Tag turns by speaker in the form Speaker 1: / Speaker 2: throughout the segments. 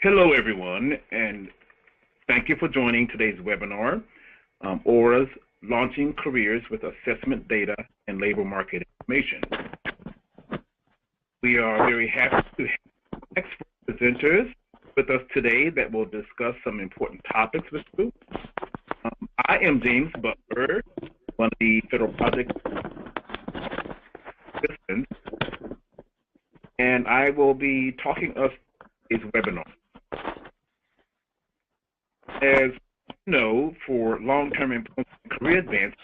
Speaker 1: Hello, everyone, and thank you for joining today's webinar, Aura's Launching Careers with Assessment Data and Labor Market Information. We are very happy to have expert presenters with us today that will discuss some important topics with you. I am James Butler, one of the federal project assistants, and I will be talking us today's webinar. As you know, for long-term employment and career advance,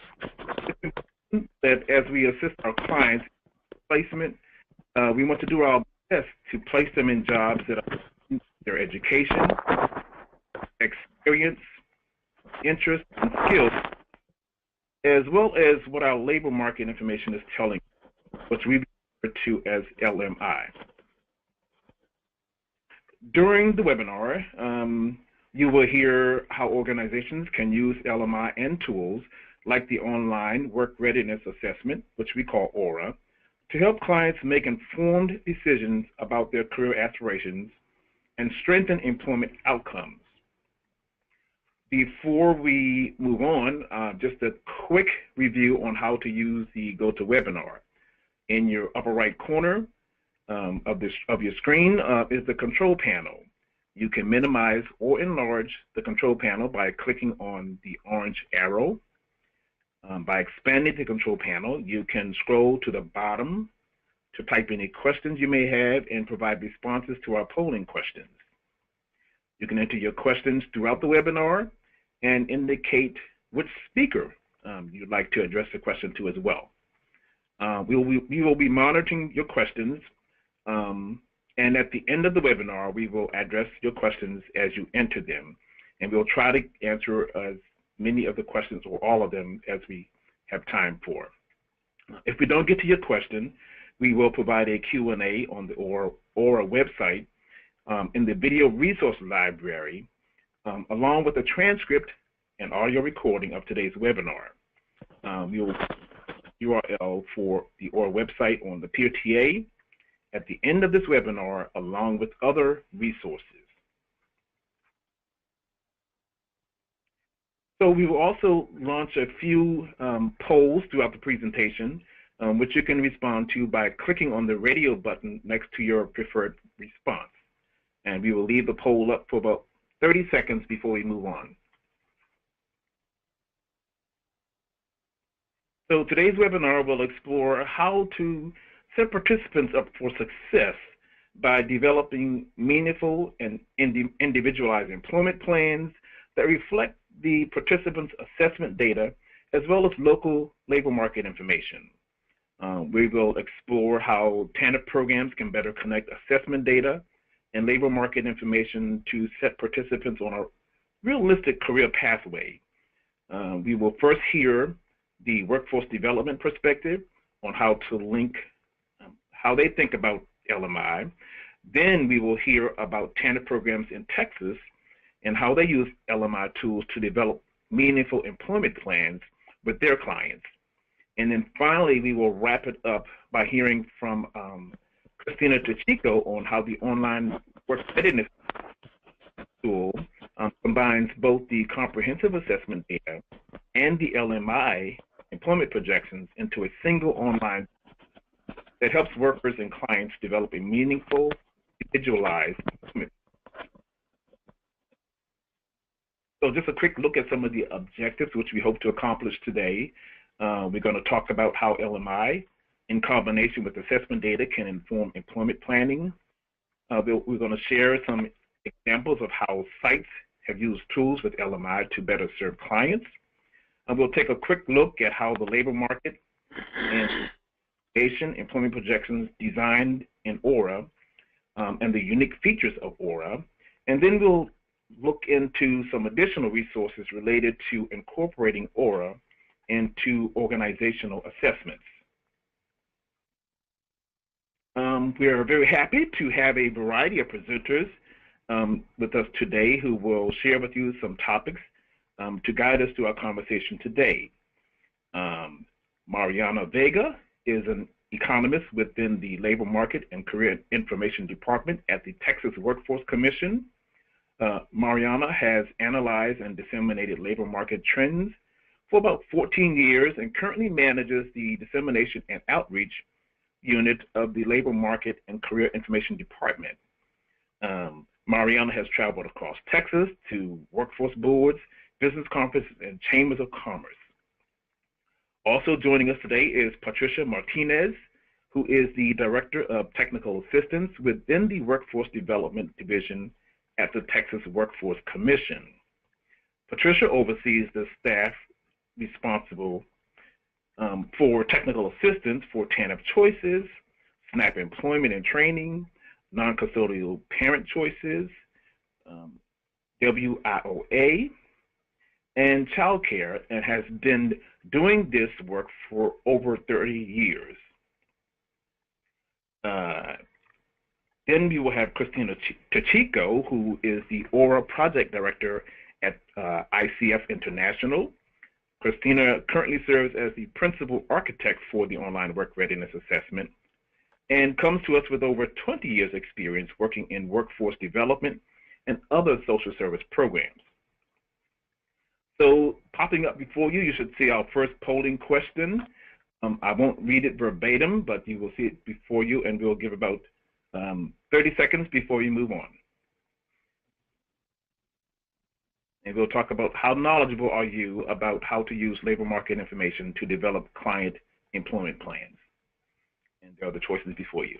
Speaker 1: it's important that as we assist our clients in placement, we want to do our best to place them in jobs that are their education, experience, interest, and skills, as well as what our labor market information is telling us, which we refer to as LMI. During the webinar, you will hear how organizations can use LMI and tools like the Online Work Readiness Assessment, which we call Aura, to help clients make informed decisions about their career aspirations and strengthen employment outcomes. Before we move on, just a quick review on how to use the GoToWebinar. In your upper right corner of your screen is the control panel. You can minimize or enlarge the control panel by clicking on the orange arrow. By expanding the control panel, you can scroll to the bottom to type any questions you may have and provide responses to our polling questions. You can enter your questions throughout the webinar and indicate which speaker you'd like to address the question to as well. We will be monitoring your questions, and at the end of the webinar, we will address your questions as you enter them, and we'll try to answer as many of the questions or all of them as we have time for. If we don't get to your question, we will provide a Q&A on the Aura website in the video resource library, along with a transcript and audio recording of today's webinar. You'll URL for the Aura website on the PeerTA at the end of this webinar, along with other resources. So we will also launch a few polls throughout the presentation, which you can respond to by clicking on the radio button next to your preferred response. And we will leave the poll up for about 30 seconds before we move on. So today's webinar will explore how to set participants up for success by developing meaningful and individualized employment plans that reflect the participants' assessment data as well as local labor market information. We will explore how TANF programs can better connect assessment data and labor market information to set participants on a realistic career pathway. We will first hear the workforce development perspective on how to link how they think about LMI. Then we will hear about TANF programs in Texas and how they use LMI tools to develop meaningful employment plans with their clients. And then finally, we will wrap it up by hearing from Christina Tachico on how the Online Work Readiness tool combines both the comprehensive assessment data and the LMI employment projections into a single online that helps workers and clients develop a meaningful, individualized employment. So just a quick look at some of the objectives which we hope to accomplish today. We're going to talk about how LMI, in combination with assessment data, can inform employment planning. We're going to share some examples of how sites have used tools with LMI to better serve clients. We'll take a quick look at how the labor market and employment projections designed in Aura and the unique features of Aura. And then we'll look into some additional resources related to incorporating Aura into organizational assessments. We are very happy to have a variety of presenters with us today who will share with you some topics to guide us through our conversation today. Mariana Vega is an economist within the Labor Market and Career Information Department at the Texas Workforce Commission. Mariana has analyzed and disseminated labor market trends for about 14 years and currently manages the Dissemination and Outreach Unit of the Labor Market and Career Information Department. Mariana has traveled across Texas to workforce boards, business conferences, and chambers of commerce. Also joining us today is Patricia Martinez, who is the Director of Technical Assistance within the Workforce Development Division at the Texas Workforce Commission. Patricia oversees the staff responsible for technical assistance for TANF Choices, SNAP Employment and Training, Non-Custodial Parent Choices, WIOA, and childcare, and has been doing this work for over 30 years. Then we will have Christina Tachico, who is the ORA Project Director at ICF International. Christina currently serves as the Principal Architect for the Online Work Readiness Assessment and comes to us with over 20 years experience working in workforce development and other social service programs. So popping up before you, you should see our first polling question. I won't read it verbatim, but you will see it before you, and we'll give about 30 seconds before you move on. And we'll talk about how knowledgeable are you about how to use labor market information to develop client employment plans. And there are the choices before you.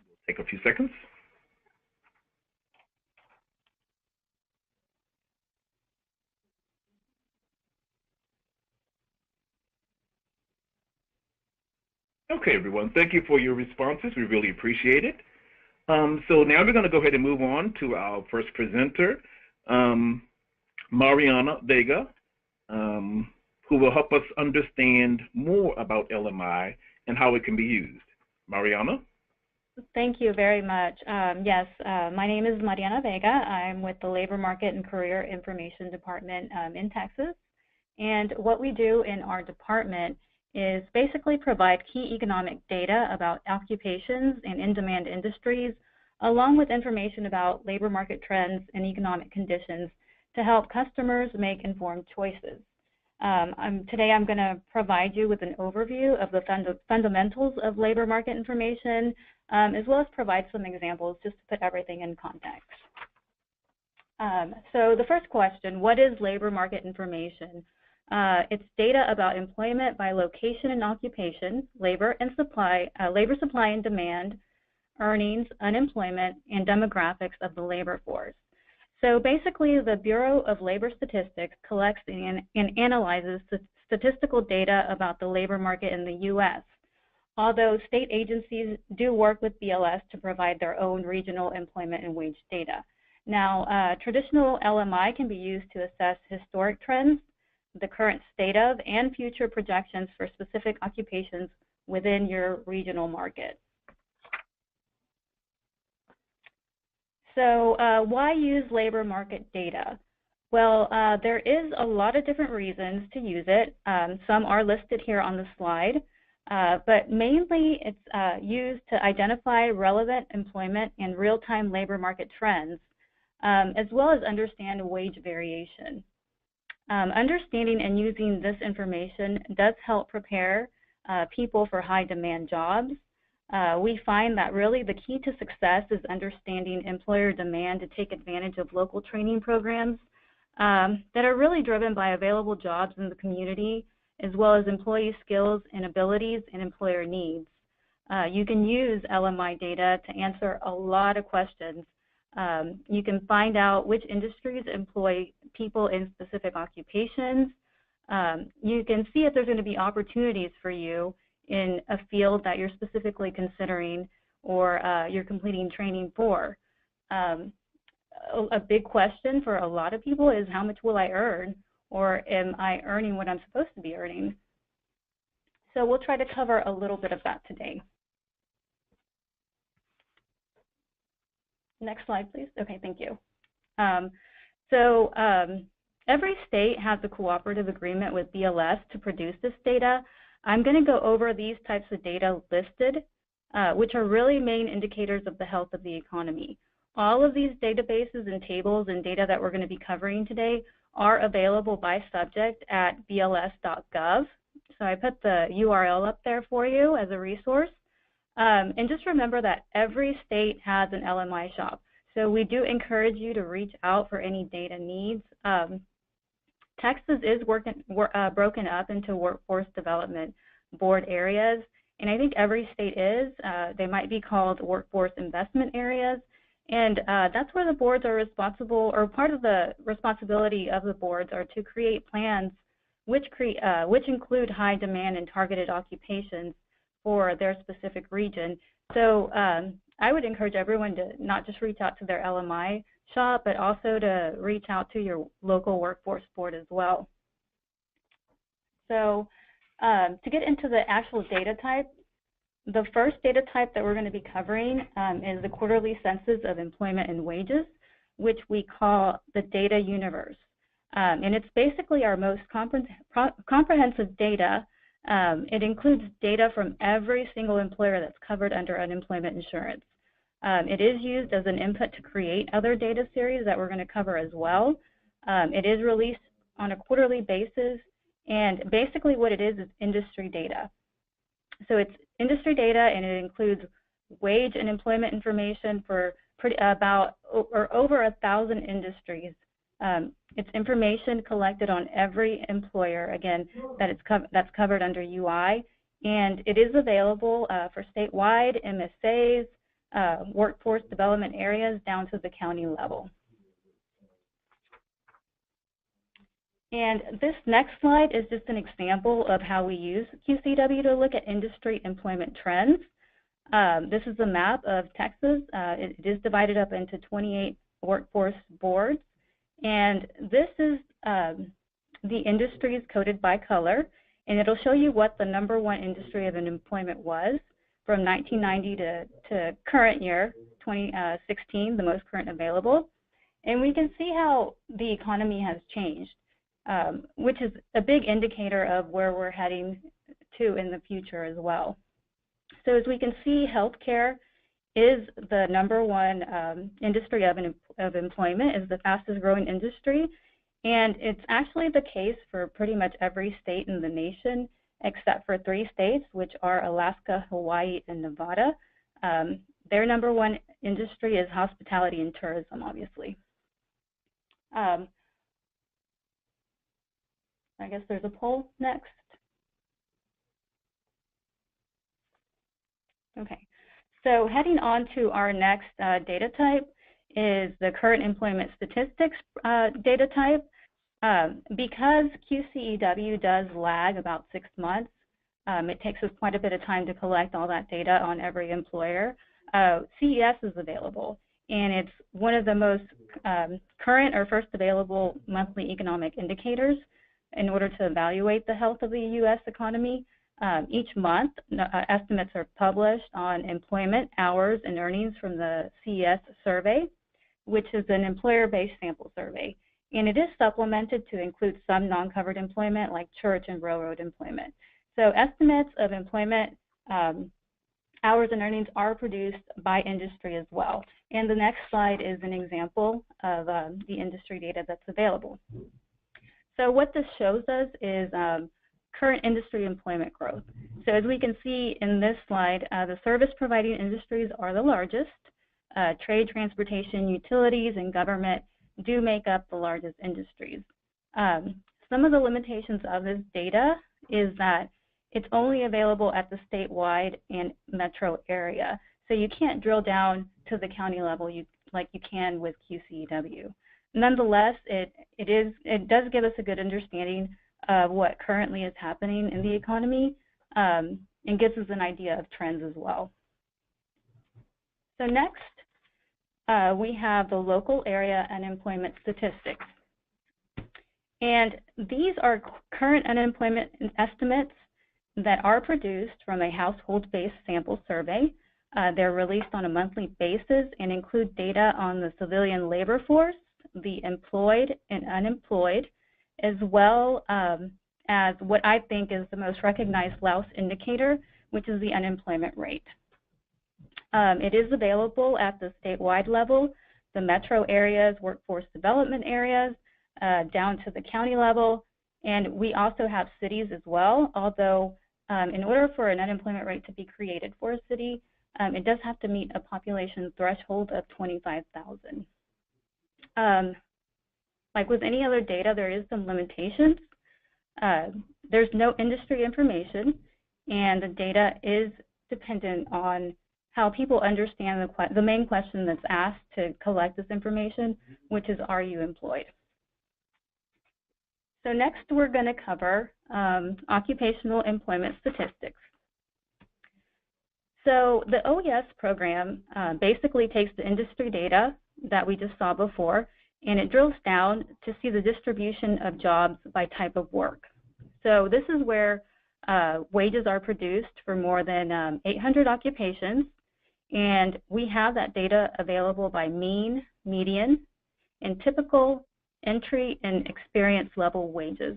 Speaker 1: We'll take a few seconds. Okay, everyone, thank you for your responses. We really appreciate it. So now we're going to go ahead and move on to our first presenter, Mariana Vega, who will help us understand more about LMI and how it can be used. Mariana?
Speaker 2: Thank you very much. Yes, my name is Mariana Vega. I'm with the Labor Market and Career Information Department in Texas. And what we do in our department is basically provide key economic data about occupations and in-demand industries, along with information about labor market trends and economic conditions to help customers make informed choices. Today I'm going to provide you with an overview of the fundamentals of labor market information, as well as provide some examples just to put everything in context. So the first question, what is labor market information? It's data about employment by location and occupation, labor supply and demand, earnings, unemployment, and demographics of the labor force. So basically, the Bureau of Labor Statistics collects and analyzes statistical data about the labor market in the U.S., although state agencies do work with BLS to provide their own regional employment and wage data. Now, traditional LMI can be used to assess historic trends, the current state of, and future projections for specific occupations within your regional market. So why use labor market data? Well, there is a lot of different reasons to use it. Some are listed here on the slide, but mainly it's used to identify relevant employment and real-time labor market trends, as well as understand wage variation. Understanding and using this information does help prepare people for high-demand jobs. We find that really the key to success is understanding employer demand to take advantage of local training programs that are really driven by available jobs in the community, as well as employee skills and abilities and employer needs. You can use LMI data to answer a lot of questions. You can find out which industries employ people in specific occupations. You can see if there's going to be opportunities for you in a field that you're specifically considering or you're completing training for. A big question for a lot of people is, how much will I earn, or am I earning what I'm supposed to be earning? So we'll try to cover a little bit of that today. Next slide, please. Okay, thank you. Every state has a cooperative agreement with BLS to produce this data. I'm going to go over these types of data listed which are really main indicators of the health of the economy. All of these databases and tables and data that we're going to be covering today are available by subject at bls.gov. So I put the URL up there for you as a resource. And just remember that every state has an LMI shop. So we do encourage you to reach out for any data needs. Texas is broken up into workforce development board areas, and I think every state is. They might be called workforce investment areas, and that's where the boards are responsible, or part of the responsibility of the boards are to create plans which include high demand and targeted occupations for their specific region. So I would encourage everyone to not just reach out to their LMI shop, but also to reach out to your local workforce board as well. So to get into the actual data type, the first data type that we're going to be covering is the quarterly census of employment and wages, which we call the data universe. And it's basically our most comprehensive data. It includes data from every single employer that's covered under unemployment insurance. It is used as an input to create other data series that we're going to cover as well. It is released on a quarterly basis, and basically what it is industry data. So it's industry data, and it includes wage and employment information for over 1,000 industries. It's information collected on every employer, again, that's covered under UI, and it is available for statewide MSAs, workforce development areas down to the county level. And this next slide is just an example of how we use QCW to look at industry employment trends. This is a map of Texas. It is divided up into 28 workforce boards. And this is the industries coded by color. And it'll show you what the #1 industry of employment was from 1990 to current year, 2016, the most current available. And we can see how the economy has changed, which is a big indicator of where we're heading to in the future as well. So as we can see, healthcare is the #1 industry of employment, is the fastest growing industry. And it's actually the case for pretty much every state in the nation, except for 3 states, which are Alaska, Hawaii, and Nevada. Their #1 industry is hospitality and tourism, obviously. I guess there's a poll next. Okay, so heading on to our next data type is the current employment statistics data type. Because QCEW does lag about 6 months, it takes us quite a bit of time to collect all that data on every employer. CES is available, and it's one of the most current or first available monthly economic indicators in order to evaluate the health of the U.S. economy. Each month, estimates are published on employment, hours, and earnings from the CES survey, which is an employer-based sample survey. And it is supplemented to include some non-covered employment like church and railroad employment. So estimates of employment, hours, and earnings are produced by industry as well. And the next slide is an example of the industry data that's available. So what this shows us is current industry employment growth. So as we can see in this slide, the service providing industries are the largest. Trade, transportation, utilities, and government do make up the largest industries. Some of the limitations of this data is that it's only available at the statewide and metro area. So you can't drill down to the county level like you can with QCEW. Nonetheless, it does give us a good understanding of what currently is happening in the economy and gives us an idea of trends as well. So next, we have the local area unemployment statistics. And these are current unemployment estimates that are produced from a household-based sample survey. They're released on a monthly basis and include data on the civilian labor force, the employed and unemployed, as well as what I think is the most recognized louse indicator, which is the unemployment rate. It is available at the statewide level, the metro areas, workforce development areas, down to the county level, and we also have cities as well, although in order for an unemployment rate to be created for a city, it does have to meet a population threshold of 25,000. Like with any other data, there is some limitations. There's no industry information, and the data is dependent on how people understand the main question that's asked to collect this information, which is, are you employed? So next we're going to cover occupational employment statistics. So the OES program basically takes the industry data that we just saw before, and it drills down to see the distribution of jobs by type of work. So this is where wages are produced for more than 800 occupations, and we have that data available by mean, median, and typical, entry, and experience level wages.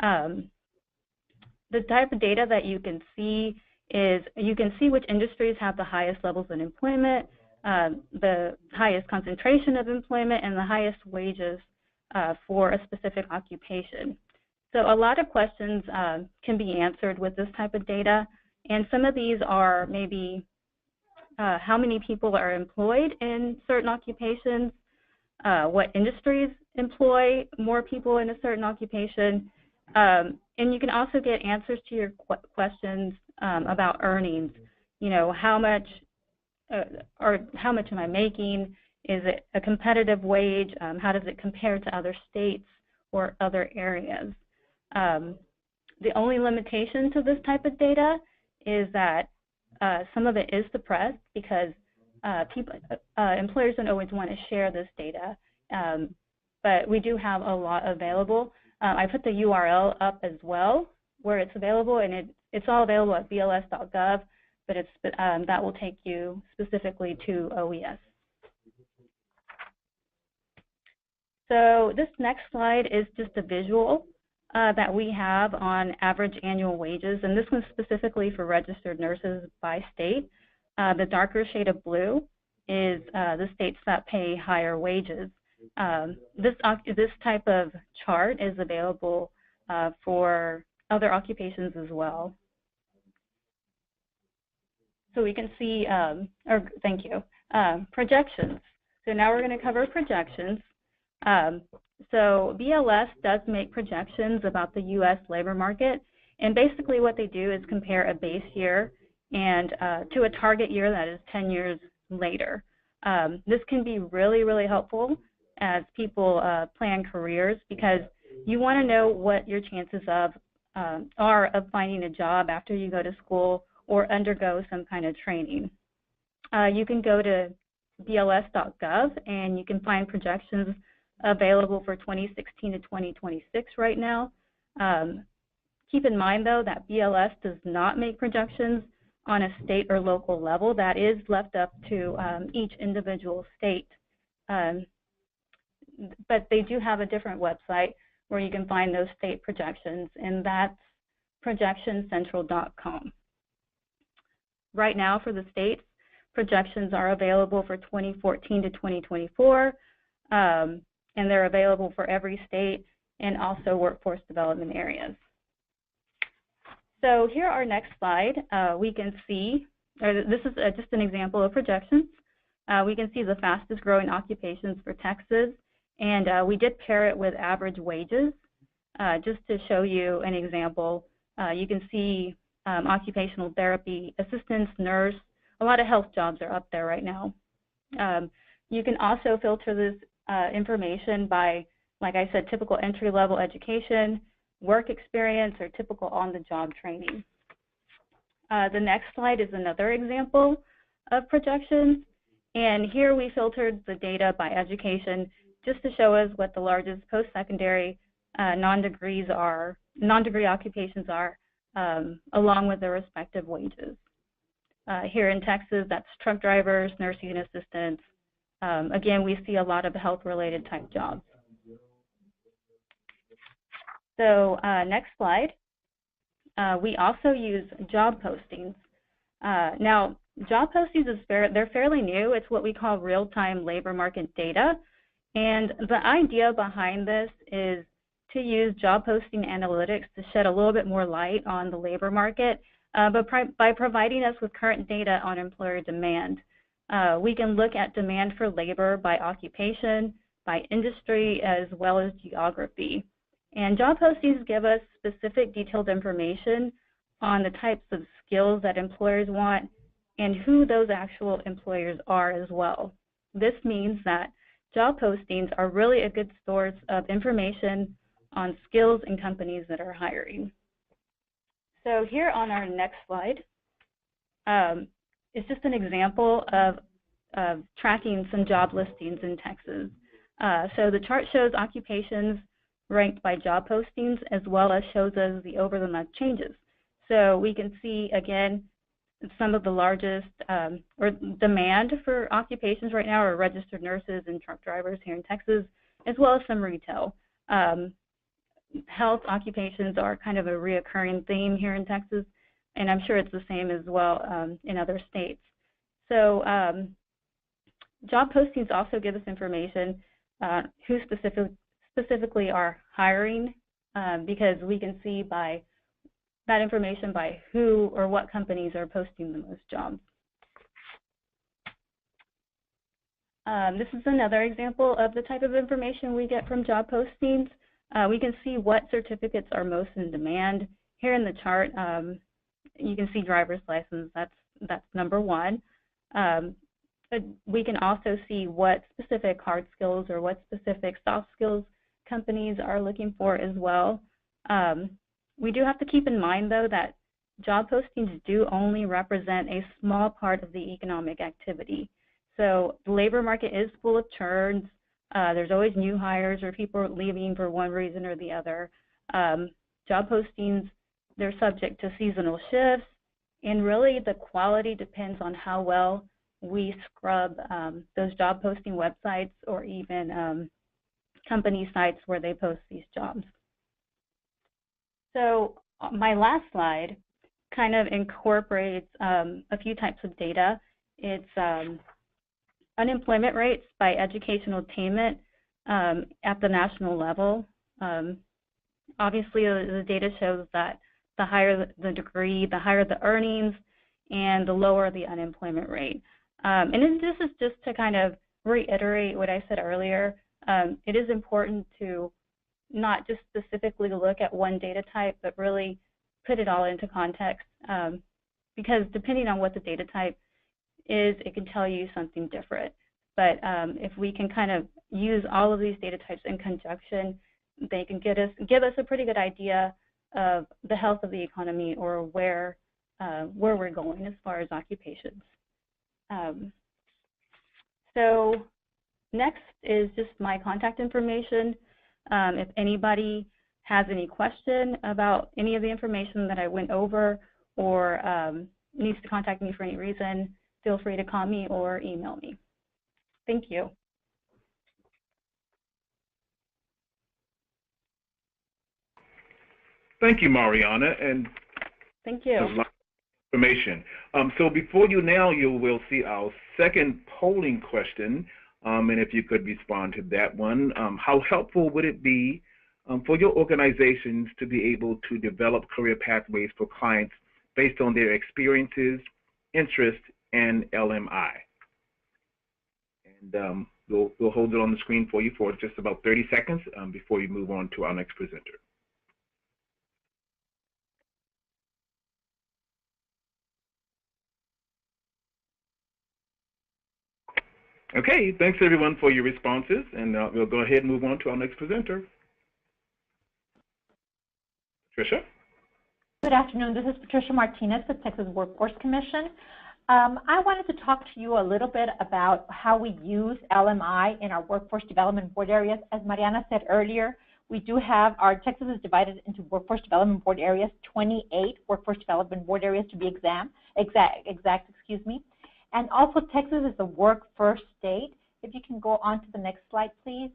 Speaker 2: The type of data that you can see is you can see which industries have the highest levels of employment, the highest concentration of employment, and the highest wages for a specific occupation. So a lot of questions can be answered with this type of data, and some of these are maybe how many people are employed in certain occupations, what industries employ more people in a certain occupation, and you can also get answers to your questions about earnings. You know, how much am I making? Is it a competitive wage? How does it compare to other states or other areas? The only limitation to this type of data is that some of it is suppressed because employers don't always want to share this data, but we do have a lot available. I put the URL up as well where it's available, and it's all available at bls.gov, but that will take you specifically to OES. So this next slide is just a visual that we have on average annual wages, and this one's specifically for registered nurses by state. The darker shade of blue is the states that pay higher wages. This type of chart is available for other occupations as well. So we can see, thank you, projections. So now we're going to cover projections. So BLS does make projections about the U.S. labor market, and basically what they do is compare a base year and to a target year that is 10 years later. This can be really, really helpful as people plan careers, because you want to know what your chances are of finding a job after you go to school or undergo some kind of training. You can go to bls.gov and you can find projections available for 2016 to 2026 right now. Keep in mind, though, that BLS does not make projections on a state or local level. That is left up to each individual state. But they do have a different website where you can find those state projections, and that's projectioncentral.com. Right now for the states, projections are available for 2014 to 2024, and they're available for every state and also workforce development areas. So here, our next slide, we can see, this is just an example of projections. We can see the fastest growing occupations for Texas, and we did pair it with average wages just to show you an example. You can see occupational therapy assistants, nurse, a lot of health jobs are up there right now. You can also filter this information by, like I said, typical entry-level education, work experience, or typical on-the-job training. The next slide is another example of projections, and here we filtered the data by education just to show us what the largest post-secondary non-degree occupations are, along with their respective wages. Here in Texas, that's truck drivers, nursing assistants. Again, we see a lot of health-related type jobs. So next slide. We also use job postings. Now, job postings they're fairly new. It's what we call real-time labor market data. And the idea behind this is to use job posting analytics to shed a little bit more light on the labor market, but by providing us with current data on employer demand. We can look at demand for labor by occupation, by industry, as well as geography. And job postings give us specific detailed information on the types of skills that employers want and who those actual employers are as well. This means that job postings are really a good source of information on skills and companies that are hiring. So here on our next slide, it's just an example of tracking some job listings in Texas. So the chart shows occupations ranked by job postings, as well as shows us the over-the-month changes. So we can see, again, some of the largest or demand for occupations right now are registered nurses and truck drivers here in Texas, as well as some retail. Health occupations are kind of a reoccurring theme here in Texas, and I'm sure it's the same as well in other states. So job postings also give us information who specifically are hiring, because we can see by that information by who or what companies are posting the most jobs. This is another example of the type of information we get from job postings. We can see what certificates are most in demand. Here in the chart, you can see driver's license, that's number one. But we can also see what specific hard skills or what specific soft skills companies are looking for as well. We do have to keep in mind, though, that job postings do only represent a small part of the economic activity. So the labor market is full of churns. There's always new hires or people leaving for one reason or the other. Job postings, they're subject to seasonal shifts, and really the quality depends on how well we scrub those job posting websites or even company sites where they post these jobs. So my last slide kind of incorporates a few types of data. It's unemployment rates by educational attainment at the national level. Obviously, the data shows that the higher the degree, the higher the earnings, and the lower the unemployment rate. And this is just to kind of reiterate what I said earlier. It is important to not just specifically look at one data type, but really put it all into context, because depending on what the data type is, it can tell you something different. But if we can kind of use all of these data types in conjunction, they can give us a pretty good idea of the health of the economy or where we're going as far as occupations. So next is just my contact information. If anybody has any question about any of the information that I went over or needs to contact me for any reason, feel free to call me or email me. Thank you.
Speaker 1: Thank you, Mariana, and
Speaker 2: thank you.
Speaker 1: Information. So before you now, you will see our second polling question, and if you could respond to that one. How helpful would it be for your organizations to be able to develop career pathways for clients based on their experiences, interests, and LMI? And we'll hold it on the screen for you for just about 30 seconds before you move on to our next presenter. Okay, thanks everyone for your responses, and we'll go ahead and move on to our next presenter. Patricia?
Speaker 3: Good afternoon, this is Patricia Martinez with Texas Workforce Commission. I wanted to talk to you a little bit about how we use LMI in our workforce development board areas. As Mariana said earlier, we do have, Texas is divided into workforce development board areas, 28 workforce development board areas to be exact. And also Texas is a work-first state. If you can go on to the next slide, please.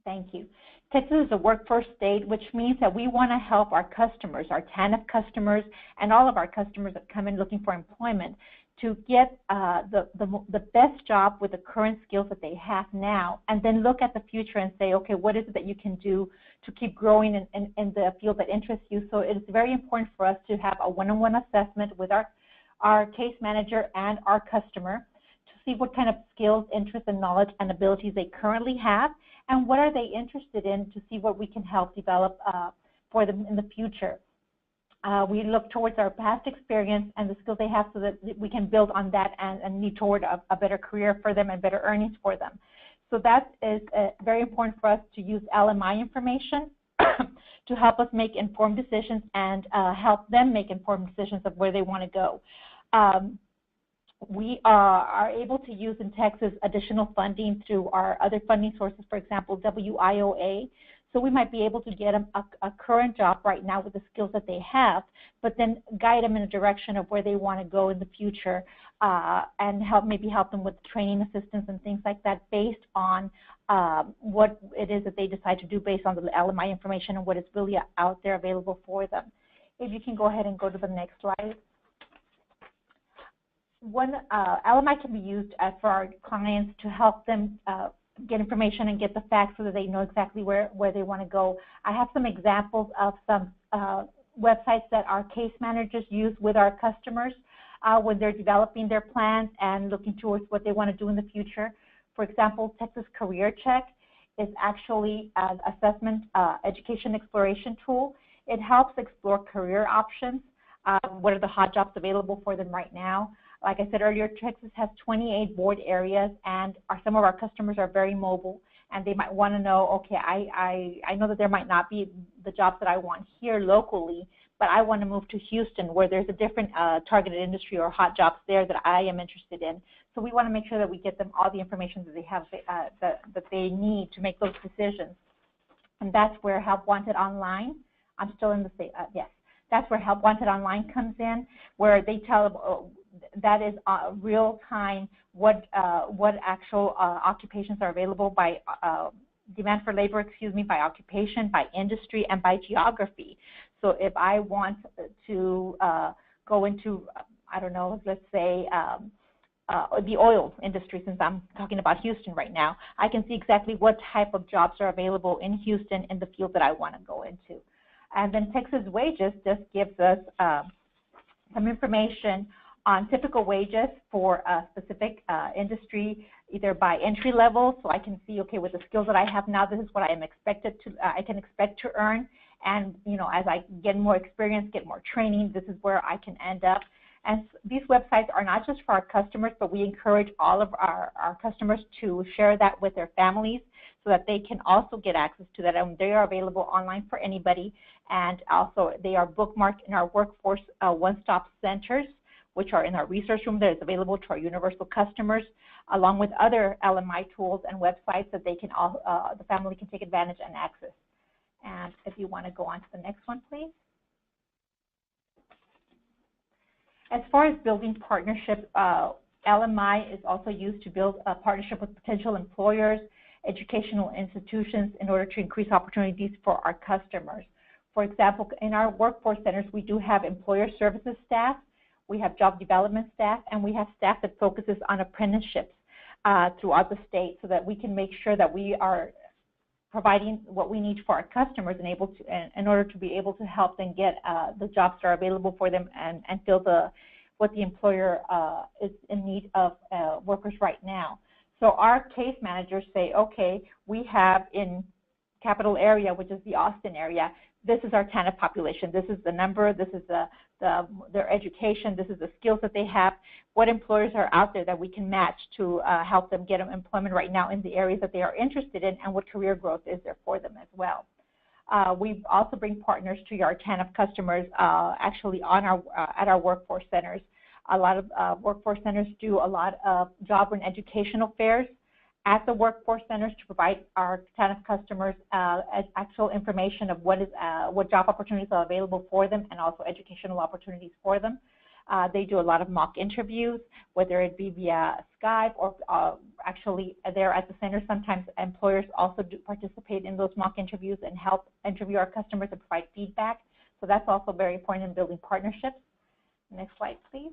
Speaker 3: Thank you. Texas is a workforce state, which means that we want to help our customers, our TANF customers, and all of our customers that come in looking for employment to get the best job with the current skills that they have now, and then look at the future and say, okay, what is it that you can do to keep growing in the field that interests you? So it's very important for us to have a one-on-one assessment with our case manager and our customer to see what kind of skills, interests, and knowledge and abilities they currently have, and what are they interested in, to see what we can help develop for them in the future. We look towards our past experience and the skills they have so that we can build on that and lead toward a better career for them and better earnings for them. So that is very important for us to use LMI information to help us make informed decisions and help them make informed decisions of where they want to go. We are able to use in Texas additional funding through our other funding sources, for example, WIOA. So we might be able to get them a current job right now with the skills that they have, but then guide them in a direction of where they want to go in the future, and maybe help them with training assistance and things like that based on what it is that they decide to do based on the LMI information and what is really out there available for them. If you can go ahead and go to the next slide. One LMI can be used for our clients to help them get information and get the facts so that they know exactly where they want to go. I have some examples of some websites that our case managers use with our customers when they're developing their plans and looking towards what they want to do in the future. For example, Texas Career Check is actually an assessment education exploration tool. It helps explore career options. What are the hot jobs available for them right now? Like I said earlier, Texas has 28 board areas, and some of our customers are very mobile, and they might want to know, okay, I know that there might not be the jobs that I want here locally, but I want to move to Houston where there's a different targeted industry or hot jobs there that I am interested in. So we want to make sure that we get them all the information that they have that they need to make those decisions. And that's where Help Wanted Online, I'm still in the state, yes. That's where Help Wanted Online comes in, where they tell that is real time what actual occupations are available by demand for labor, by occupation, by industry, and by geography. So if I want to go into, I don't know, let's say the oil industry, since I'm talking about Houston right now, I can see exactly what type of jobs are available in Houston in the field that I want to go into. And then Texas Wages just gives us some information on typical wages for a specific industry, either by entry level, so I can see, okay, with the skills that I have now, this is what I am I can expect to earn, and as I get more experience, get more training, this is where I can end up. And these websites are not just for our customers, but we encourage all of our customers to share that with their families so that they can also get access to that, and they are available online for anybody. And also they are bookmarked in our workforce one-stop centers, which are in our resource room that is available to our universal customers, along with other LMI tools and websites that they can the family can take advantage and access. And if you want to go on to the next one, please. As far as building partnership, LMI is also used to build a partnership with potential employers, educational institutions in order to increase opportunities for our customers. For example, in our workforce centers, we do have employer services staff, we have job development staff, and we have staff that focuses on apprenticeships throughout the state so that we can make sure that we are providing what we need for our customers and in order to be able to help them get the jobs that are available for them and fill what the employer is in need of workers right now. So our case managers say, okay, we have in capital area, which is the Austin area, this is our TANF population, this is the number, this is their education, this is the skills that they have, what employers are out there that we can match to help them get employment right now in the areas that they are interested in, and what career growth is there for them as well. We also bring partners to our TANF customers actually on at our workforce centers. A lot of workforce centers do a lot of job and educational fairs at the workforce centers to provide our TANF customers actual information of what job opportunities are available for them and also educational opportunities for them. They do a lot of mock interviews, whether it be via Skype or actually there at the center. Sometimes employers also do participate in those mock interviews and help interview our customers and provide feedback. So that's also very important in building partnerships. Next slide, please.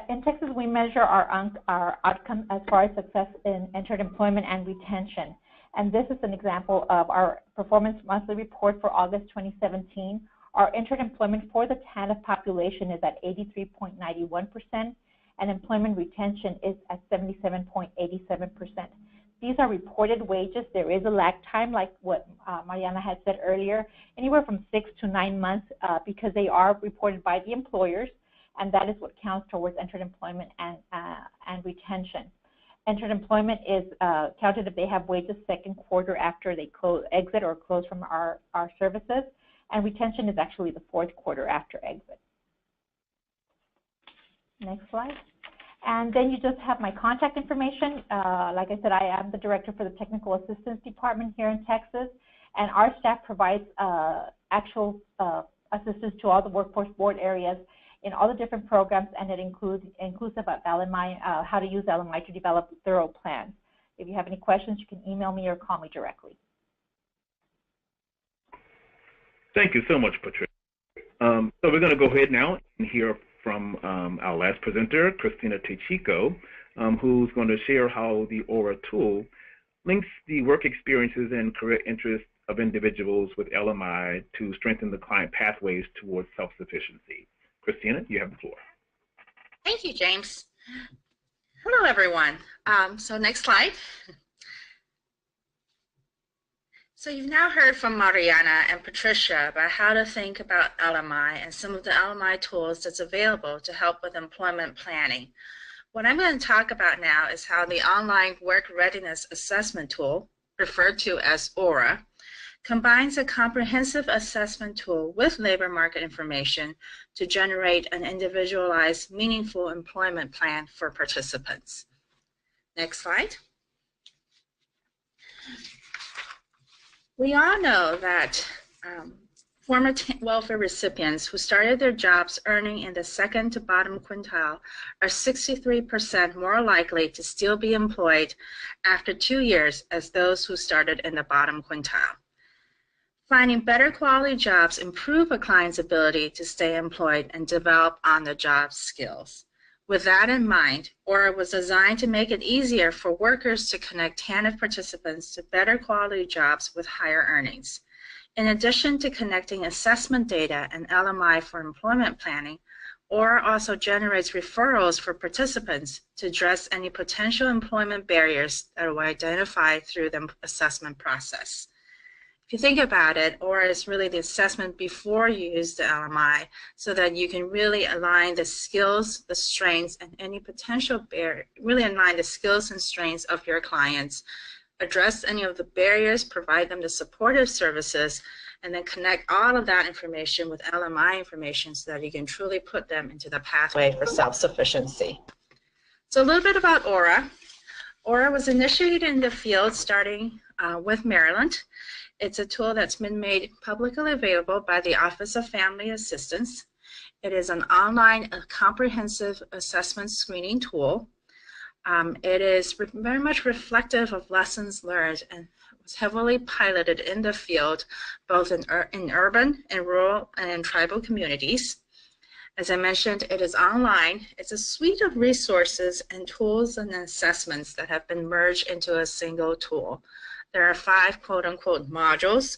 Speaker 3: In Texas, we measure our outcomes as far as success in entered employment and retention. And this is an example of our performance monthly report for August 2017. Our entered employment for the TANF population is at 83.91%, and employment retention is at 77.87%. These are reported wages. There is a lag time, like what Mariana had said earlier, anywhere from 6 to 9 months because they are reported by the employers, and that is what counts towards entered employment and retention. Entered employment is counted if they have wages second quarter after they exit or close from our services, and retention is actually the fourth quarter after exit. Next slide. And then you just have my contact information. Like I said, I am the director for the Technical Assistance Department here in Texas, and our staff provides actual assistance to all the workforce board areas in all the different programs, and it inclusive of LMI, how to use LMI to develop thorough plans. If you have any questions, you can email me or call me directly.
Speaker 1: Thank you so much, Patricia. So we're going to go ahead now and hear from our last presenter, Christina Techico, who's going to share how the Aura tool links the work experiences and career interests of individuals with LMI to strengthen the client pathways towards self-sufficiency. Christina, you have the floor.
Speaker 4: Thank you, James. Hello, everyone. So next slide. So you've now heard from Mariana and Patricia about how to think about LMI and some of the LMI tools that's available to help with employment planning. What I'm going to talk about now is how the online work readiness assessment tool, referred to as Aura, combines a comprehensive assessment tool with labor market information to generate an individualized, meaningful employment plan for participants. Next slide. We all know that former welfare recipients who started their jobs earning in the second to bottom quintile are 63% more likely to still be employed after 2 years as those who started in the bottom quintile. Finding better quality jobs improve a client's ability to stay employed and develop on-the-job skills. With that in mind, Aura was designed to make it easier for workers to connect TANF participants to better quality jobs with higher earnings. In addition to connecting assessment data and LMI for employment planning, Aura also generates referrals for participants to address any potential employment barriers that were identified through the assessment process. If you think about it, Aura is really the assessment before you use the LMI so that you can really align the skills, the strengths, and any potential barrier, really align the skills and strengths of your clients, address any of the barriers, provide them the supportive services, and then connect all of that information with LMI information so that you can truly put them into the pathway for self-sufficiency. So a little bit about Aura. Aura was initiated in the field starting with Maryland. It's a tool that's been made publicly available by the Office of Family Assistance. It is an online comprehensive assessment screening tool. It is very much reflective of lessons learned and was heavily piloted in the field, both in urban and rural and in tribal communities. As I mentioned, it is online. It's a suite of resources and tools and assessments that have been merged into a single tool. There are 5 quote-unquote modules: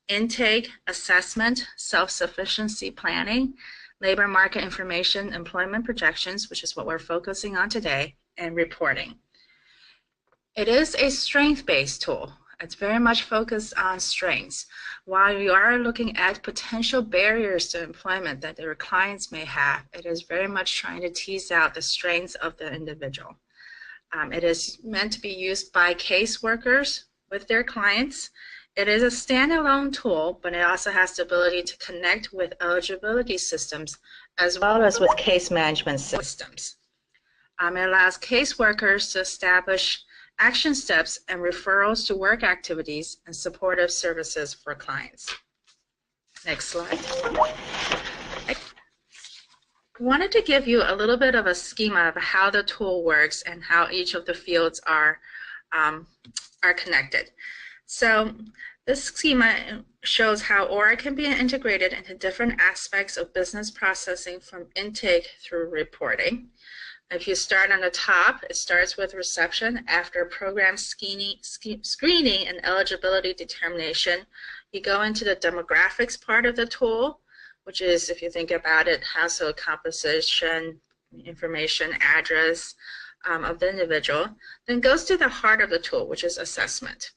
Speaker 4: intake, assessment, self-sufficiency planning, labor market information, employment projections, which is what we're focusing on today, and reporting. It is a strength-based tool. It's very much focused on strengths. While you are looking at potential barriers to employment that your clients may have, it is very much trying to tease out the strengths of the individual. It is meant to be used by caseworkers with their clients. It is a standalone tool, but it also has the ability to connect with eligibility systems as well as with case management systems. It allows caseworkers to establish action steps and referrals to work activities and supportive services for clients. Next slide. I wanted to give you a little bit of a schema of how the tool works and how each of the fields are connected. So this schema shows how Aura can be integrated into different aspects of business processing from intake through reporting. If you start on the top, it starts with reception. After program screening and eligibility determination, you go into the demographics part of the tool, which is, if you think about it, household composition, information, address of the individual. Then goes to the heart of the tool, which is assessment.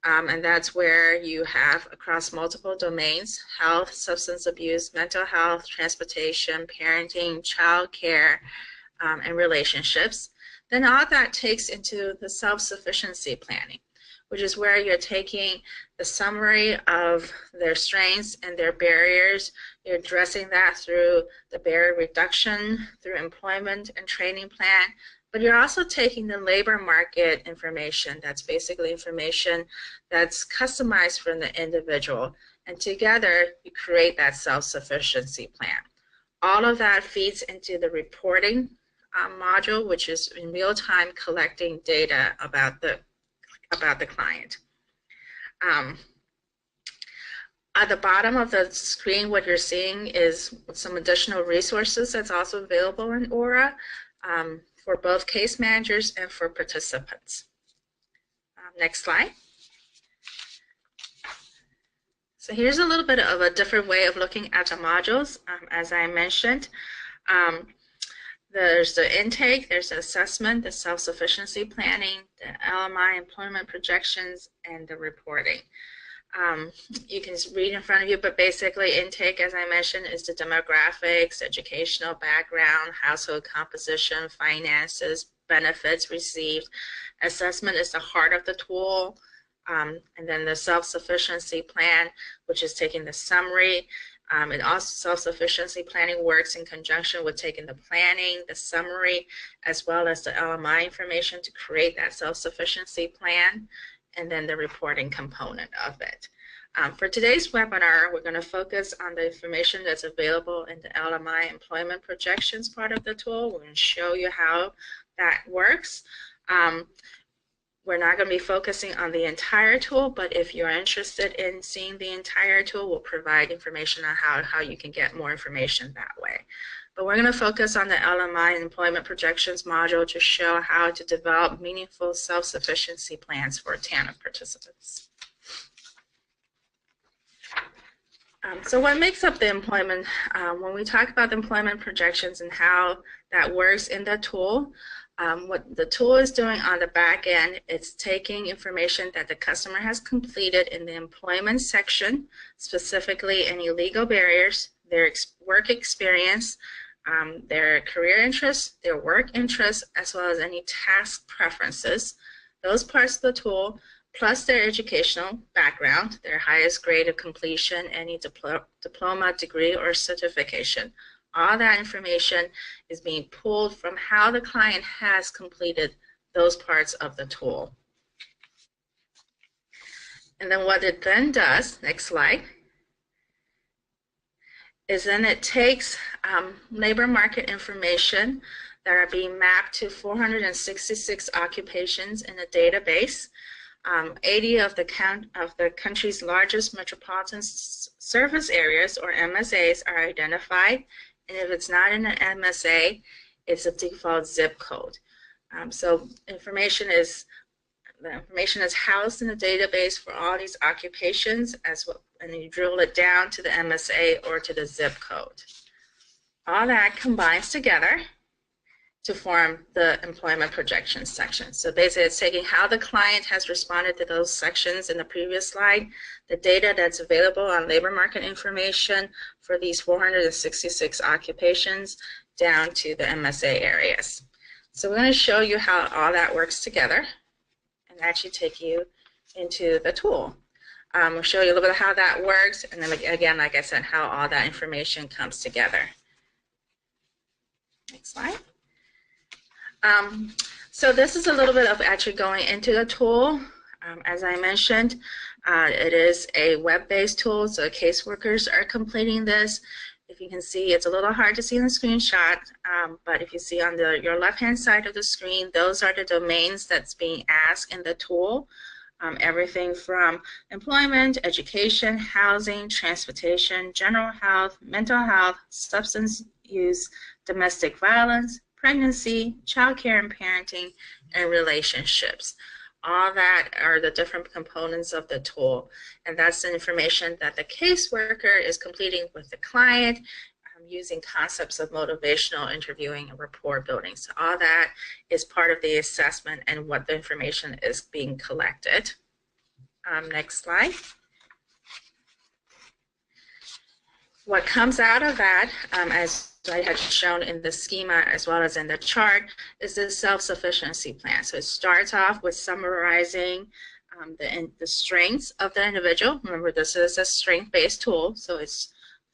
Speaker 4: And that's where you have across multiple domains: health, substance abuse, mental health, transportation, parenting, child care, and relationships. Then all that takes into the self-sufficiency planning, which is where you're taking the summary of their strengths and their barriers. You're addressing that through the barrier reduction, through employment and training plan, but you're also taking the labor market information. That's basically information that's customized for the individual, and together you create that self-sufficiency plan. All of that feeds into the reporting module, which is in real time collecting data about the client. At the bottom of the screen, what you're seeing is some additional resources that's also available in Aura for both case managers and for participants. Next slide. So here's a little bit of a different way of looking at the modules. As I mentioned, there's the intake, there's the assessment, the self-sufficiency planning, the LMI employment projections, and the reporting. You can read in front of you, but basically intake, as I mentioned, is the demographics, educational background, household composition, finances, benefits received. Assessment is the heart of the tool. And then the self-sufficiency plan, which is taking the summary. And also self-sufficiency planning works in conjunction with taking the planning, the summary, as well as the LMI information to create that self-sufficiency plan, and then the reporting component of it. For today's webinar, we're going to focus on the information that's available in the LMI employment projections part of the tool. We're going to show you how that works. We're not going to be focusing on the entire tool, but if you're interested in seeing the entire tool, we'll provide information on how you can get more information that way. But we're going to focus on the LMI employment projections module to show how to develop meaningful self-sufficiency plans for TANF participants. So what makes up the employment, when we talk about the employment projections and how that works in the tool, what the tool is doing on the back end, it's taking information that the customer has completed in the employment section, specifically any legal barriers, their work experience, their career interests, their work interests, as well as any task preferences. Those parts of the tool, plus their educational background, their highest grade of completion, any diploma, degree, or certification. All that information is being pulled from how the client has completed those parts of the tool. And then what it then does, next slide, is then it takes labor market information that are being mapped to 466 occupations in a database. 80 of the country's largest metropolitan service areas, or MSAs, are identified. And if it's not in an MSA, it's a default zip code. So the information is housed in the database for all these occupations, and you drill it down to the MSA or to the zip code. All that combines together to form the employment projections section. So basically it's taking how the client has responded to those sections in the previous slide, the data that's available on labor market information for these 466 occupations down to the MSA areas. So we're going to show you how all that works together and actually take you into the tool. We'll show you a little bit of how that works, and then again, like I said, how all that information comes together. Next slide. So this is a little bit of actually going into the tool. As I mentioned, It is a web-based tool, so caseworkers are completing this. If you can see, it's a little hard to see in the screenshot, but if you see on your left-hand side of the screen, those are the domains that's being asked in the tool. Everything from employment, education, housing, transportation, general health, mental health, substance use, domestic violence, pregnancy, child care and parenting, and relationships. All that are the different components of the tool, and that's the information that the caseworker is completing with the client using concepts of motivational interviewing and rapport building. So all that is part of the assessment and what the information is being collected. Next slide. What comes out of that, as I had shown in the schema as well as in the chart, is the self-sufficiency plan. So it starts off with summarizing the strengths of the individual. Remember, this is a strength-based tool, so it's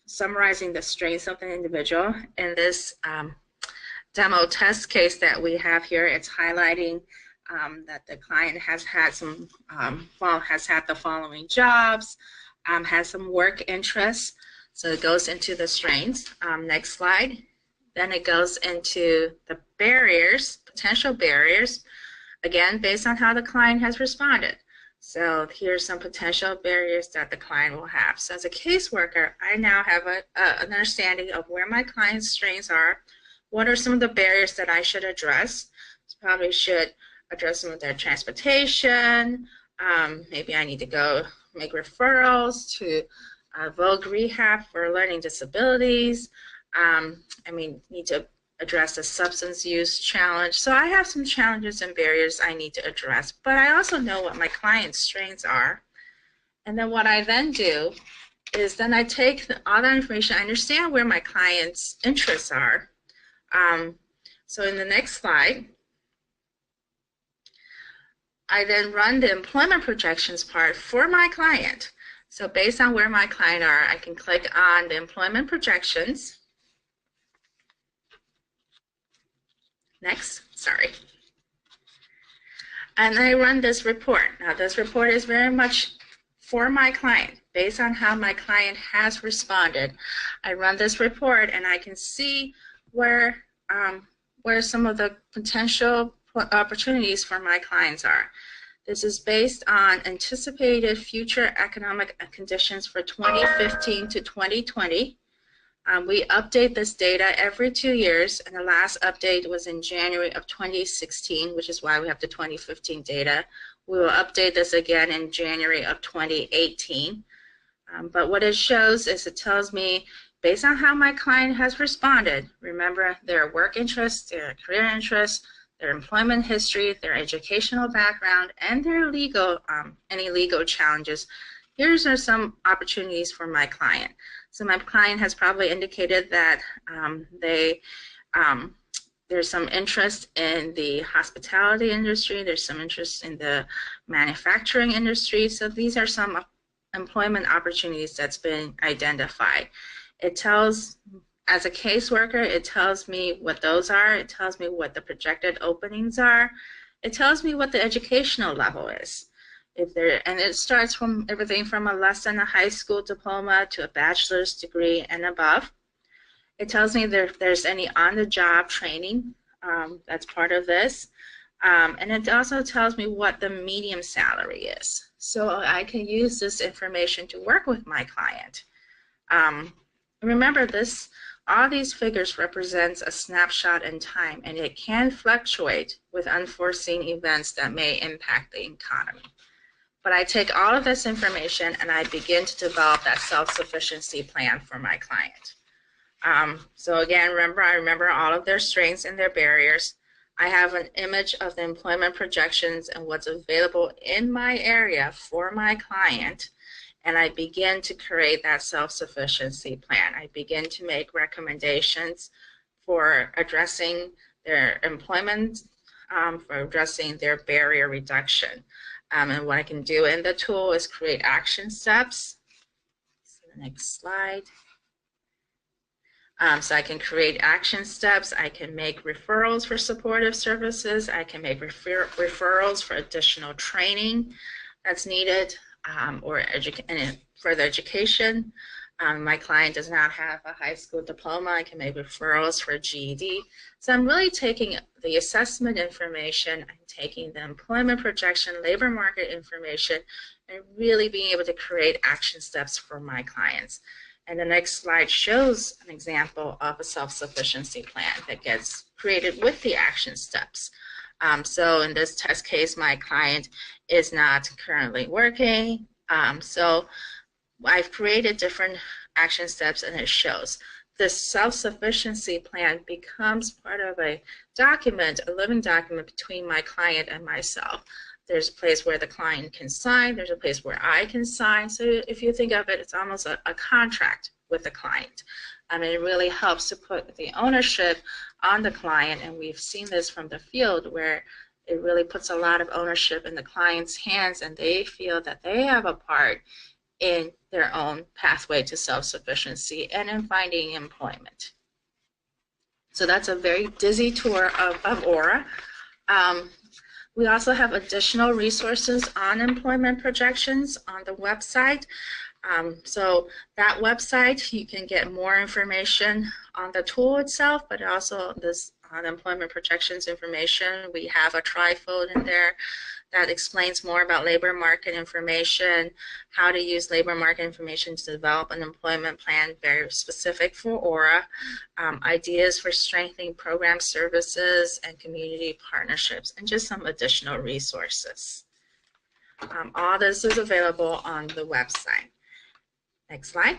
Speaker 4: summarizing the strengths of the individual. In this demo test case that we have here, it's highlighting that the client has had some, has had the following jobs, has some work interests. So it goes into the strengths. Next slide. Then it goes into the barriers, potential barriers, again, based on how the client has responded. So here's some potential barriers that the client will have. So as a caseworker, I now have an understanding of where my client's strengths are. What are some of the barriers that I should address? Probably should address some of their transportation. Maybe I need to go make referrals to Vogue Rehab for learning disabilities. Need to address the substance use challenge. So I have some challenges and barriers I need to address, but I also know what my client's strengths are. And then what I then do is then I take all that information, I understand where my client's interests are. So in the next slide, I then run the employment projections part for my client. So based on where my client are, I can click on the employment projections. Next, sorry. And I run this report. Now this report is very much for my client, based on how my client has responded. I run this report and I can see where some of the potential opportunities for my clients are. This is based on anticipated future economic conditions for 2015 to 2020. We update this data every 2 years, and the last update was in January of 2016, which is why we have the 2015 data. We will update this again in January of 2018. But what it shows is it tells me, based on how my client has responded, remember their work interests, their career interests, their employment history, their educational background, and their legal, any legal challenges. Here's are some opportunities for my client. So my client has probably indicated that there's some interest in the hospitality industry, there's some interest in the manufacturing industry. So these are some employment opportunities that's been identified. It tells, as a caseworker, it tells me what those are. It tells me what the projected openings are. It tells me what the educational level is. And it starts from everything from a less than a high school diploma to a bachelor's degree and above. It tells me if there's any on-the-job training that's part of this. And it also tells me what the median salary is. So I can use this information to work with my client. Remember, all these figures represents a snapshot in time, and it can fluctuate with unforeseen events that may impact the economy. But I take all of this information and I begin to develop that self-sufficiency plan for my client. So again, I remember all of their strengths and their barriers. I have an image of the employment projections and what's available in my area for my client. And I begin to create that self-sufficiency plan. I begin to make recommendations for addressing their employment, for addressing their barrier reduction. And what I can do in the tool is create action steps. So the next slide. So I can create action steps. I can make referrals for supportive services. I can make referrals for additional training that's needed. or further education. My client does not have a high school diploma. I can make referrals for GED. So I'm really taking the assessment information, I'm taking the employment projection, labor market information, and really being able to create action steps for my clients. And the next slide shows an example of a self-sufficiency plan that gets created with the action steps. So in this test case, my client is not currently working. So I've created different action steps, and it shows. This self-sufficiency plan becomes part of a document, a living document between my client and myself. There's a place where the client can sign. There's a place where I can sign. So if you think of it, it's almost a contract with the client. It really helps to put the ownership on the client, and we've seen this from the field where it really puts a lot of ownership in the client's hands, and they feel that they have a part in their own pathway to self-sufficiency and in finding employment. So that's a very dizzy tour of Aura. We also have additional resources on employment projections on the website. So that website, you can get more information on the tool itself, but also this unemployment projections information. We have a trifold in there that explains more about labor market information, how to use labor market information to develop an employment plan very specific for Aura, ideas for strengthening program services and community partnerships, and just some additional resources. All this is available on the website. Next slide.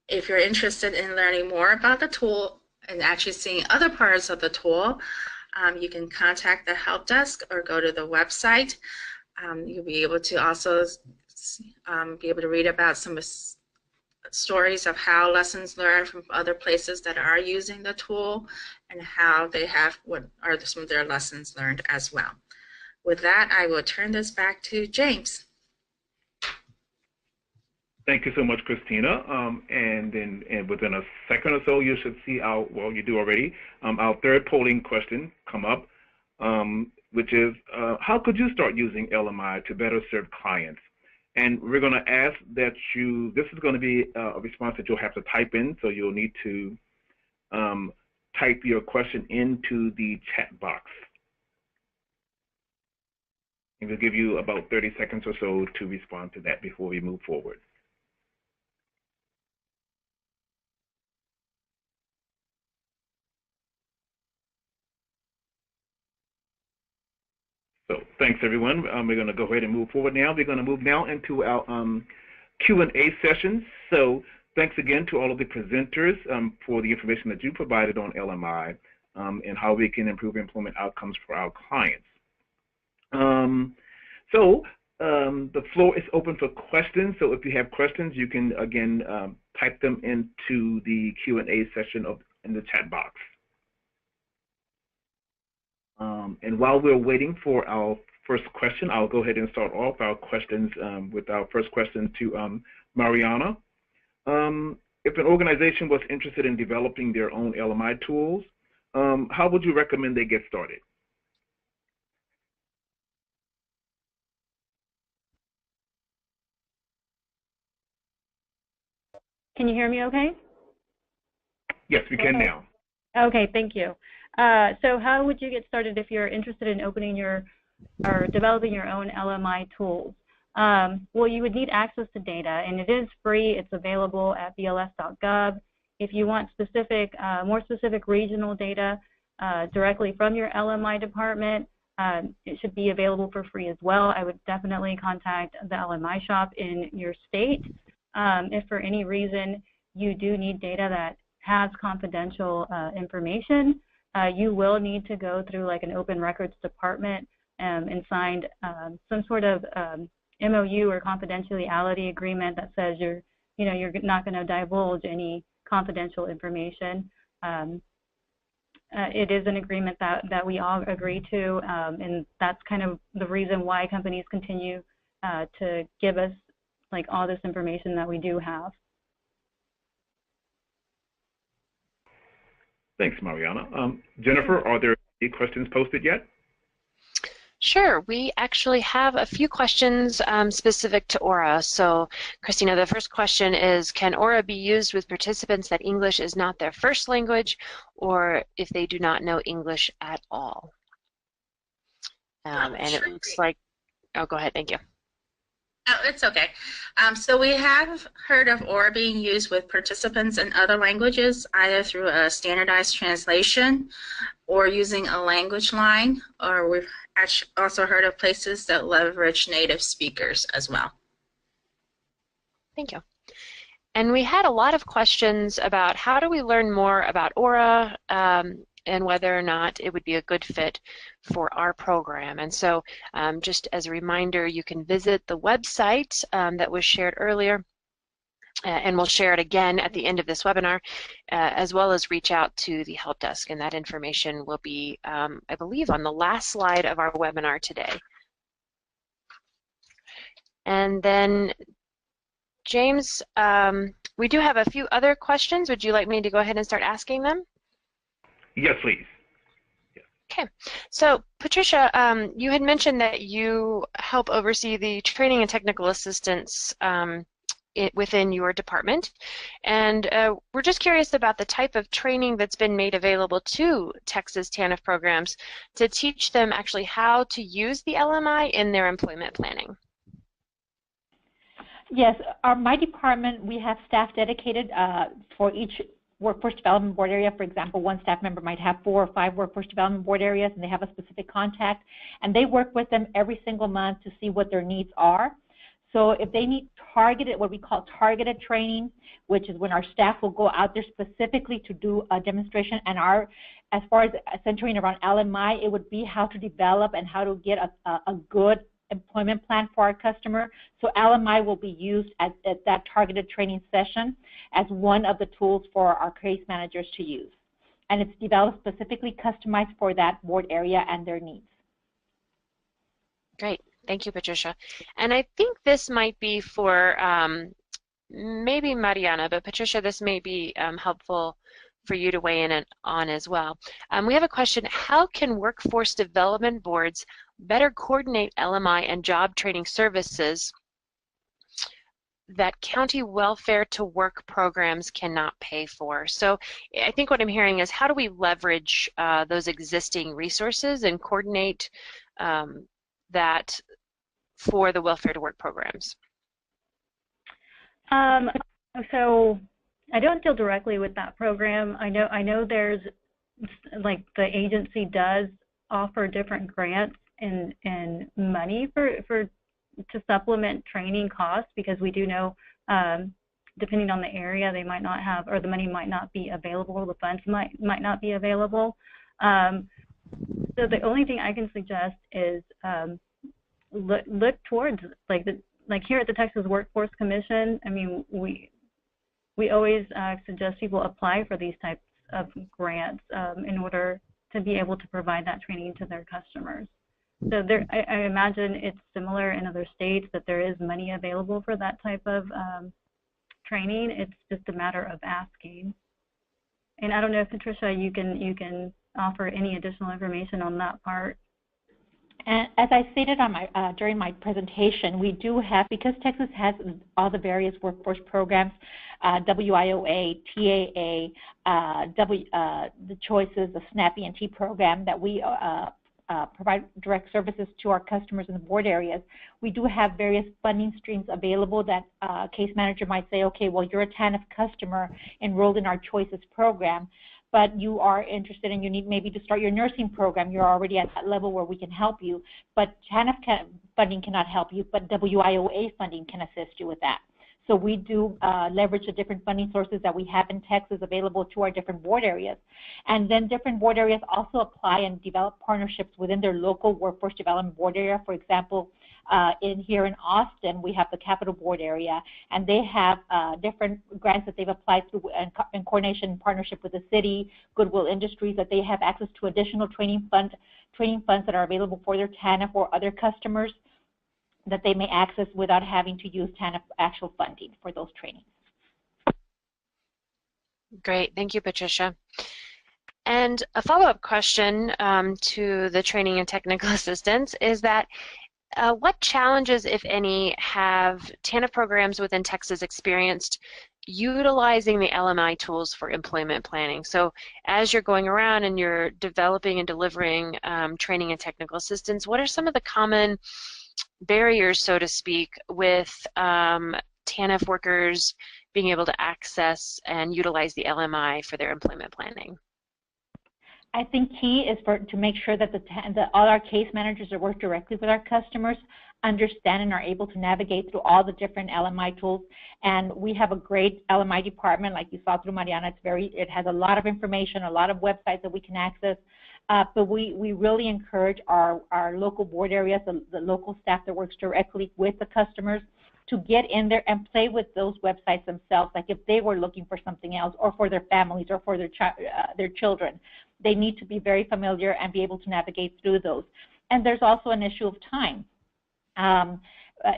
Speaker 4: If you're interested in learning more about the tool and actually seeing other parts of the tool, you can contact the help desk or go to the website. You'll be able to also be able to read about some stories of how lessons learned from other places that are using the tool and how they have what are some of their lessons learned as well. With that, I will turn this back to James.
Speaker 1: Thank you so much, Christina. And within a second or so, you should see our, well, you do already, our third polling question come up, which is, how could you start using LMI to better serve clients? And we're going to ask that you, this is going to be a response that you'll have to type in, so you'll need to type your question into the chat box. And we'll give you about 30 seconds or so to respond to that before we move forward. So thanks, everyone. We're going to go ahead and move forward now. We're going to move now into our Q&A session. So thanks again to all of the presenters for the information that you provided on LMI and how we can improve employment outcomes for our clients. The floor is open for questions. So if you have questions, you can, again, type them into the Q&A session in the chat box. And while we're waiting for our first question, I'll go ahead and start off our questions with our first question to Mariana. If an organization was interested in developing their own LMI tools, how would you recommend they get started?
Speaker 2: Can you hear me okay?
Speaker 1: Yes, we can now.
Speaker 2: Okay, thank you. So how would you get started if you're interested in opening your or developing your own LMI tools? Well, you would need access to data, and it is free. It's available at bls.gov. If you want specific, more specific regional data directly from your LMI department, it should be available for free as well. I would definitely contact the LMI shop in your state. If for any reason you do need data that has confidential information, you will need to go through like an open records department and sign some sort of MOU or confidentiality agreement that says you're not going to divulge any confidential information. It is an agreement that we all agree to, and that's kind of the reason why companies continue to give us like all this information that we do have.
Speaker 1: Thanks, Mariana. Jennifer, are there any questions posted yet?
Speaker 5: Sure. We actually have a few questions specific to Aura. So, Christina, the first question is, can Aura be used with participants that English is not their first language, or if they do not know English at all? And
Speaker 4: Sure.
Speaker 5: it looks like, oh, go ahead. Thank you.
Speaker 4: Oh, it's okay. So we have heard of Aura being used with participants in other languages, either through a standardized translation or using a language line, or we've also heard of places that leverage native speakers as well.
Speaker 5: Thank you. And we had a lot of questions about how do we learn more about Aura and whether or not it would be a good fit for our program. And so just as a reminder, you can visit the website that was shared earlier, and we'll share it again at the end of this webinar, as well as reach out to the help desk. And that information will be, I believe, on the last slide of our webinar today. And then, James, we do have a few other questions. Would you like me to go ahead and start asking them?
Speaker 1: Yes, please.
Speaker 5: Okay, so Patricia, you had mentioned that you help oversee the training and technical assistance within your department, and we're just curious about the type of training that's been made available to Texas TANF programs to teach them actually how to use the LMI in their employment planning.
Speaker 3: Yes, my department, we have staff dedicated for each workforce development board area. For example, one staff member might have 4 or 5 workforce development board areas, and they have a specific contact, and they work with them every single month to see what their needs are. So if they need targeted, what we call targeted training, which is when our staff will go out there specifically to do a demonstration, and as far as centering around LMI, it would be how to develop and how to get a good employment plan for our customer. So LMI will be used at that targeted training session as one of the tools for our case managers to use. And it's developed specifically customized for that board area and their needs.
Speaker 5: Great. Thank you, Patricia. And I think this might be for maybe Mariana, but Patricia, this may be helpful for you to weigh in on as well. We have a question: how can workforce development boards better coordinate LMI and job training services that county welfare to work programs cannot pay for? So I think what I'm hearing is, how do we leverage those existing resources and coordinate that for the welfare to work programs?
Speaker 2: So I don't deal directly with that program. I know there's, like, the agency does offer different grants and money to supplement training costs, because we do know, depending on the area, they might not have, or the money might not be available, the funds might not be available. So the only thing I can suggest is look towards, like here at the Texas Workforce Commission. I mean, we always suggest people apply for these types of grants in order to be able to provide that training to their customers. So I imagine it's similar in other states, that there is money available for that type of training. It's just a matter of asking. And I don't know if, Patricia, you can offer any additional information on that part.
Speaker 3: And as I stated on during my presentation, we do have, because Texas has all the various workforce programs, WIOA, TAA, the Choices, the SNAP ENT program, that we provide direct services to our customers in the board areas. We do have various funding streams available that case manager might say, okay, well, you're a TANF customer enrolled in our Choices program, but you are interested and you need maybe to start your nursing program. You're already at that level where we can help you, but TANF funding cannot help you, but WIOA funding can assist you with that. So we do leverage the different funding sources that we have in Texas available to our different board areas. And then different board areas also apply and develop partnerships within their local workforce development board area. For example, here in Austin, we have the Capital Board area, and they have different grants that they've applied through in coordination and partnership with the city, Goodwill Industries, that they have access to additional training funds that are available for their TANF or other customers that they may access without having to use TANF actual funding for those trainings.
Speaker 5: Great, thank you, Patricia. And a follow-up question to the training and technical assistance is that what challenges, if any, have TANF programs within Texas experienced utilizing the LMI tools for employment planning? So as you're going around and you're developing and delivering training and technical assistance, what are some of the common barriers, so to speak, with TANF workers being able to access and utilize the LMI for their employment planning?
Speaker 3: I think key is to make sure that all our case managers that work directly with our customers understand and are able to navigate through all the different LMI tools. And we have a great LMI department, like you saw through Mariana. It has a lot of information, a lot of websites that we can access. But we really encourage our local board areas, the local staff that works directly with the customers, to get in there and play with those websites themselves. Like if they were looking for something else, or for their families, or for their children, they need to be very familiar and be able to navigate through those. And there's also an issue of time.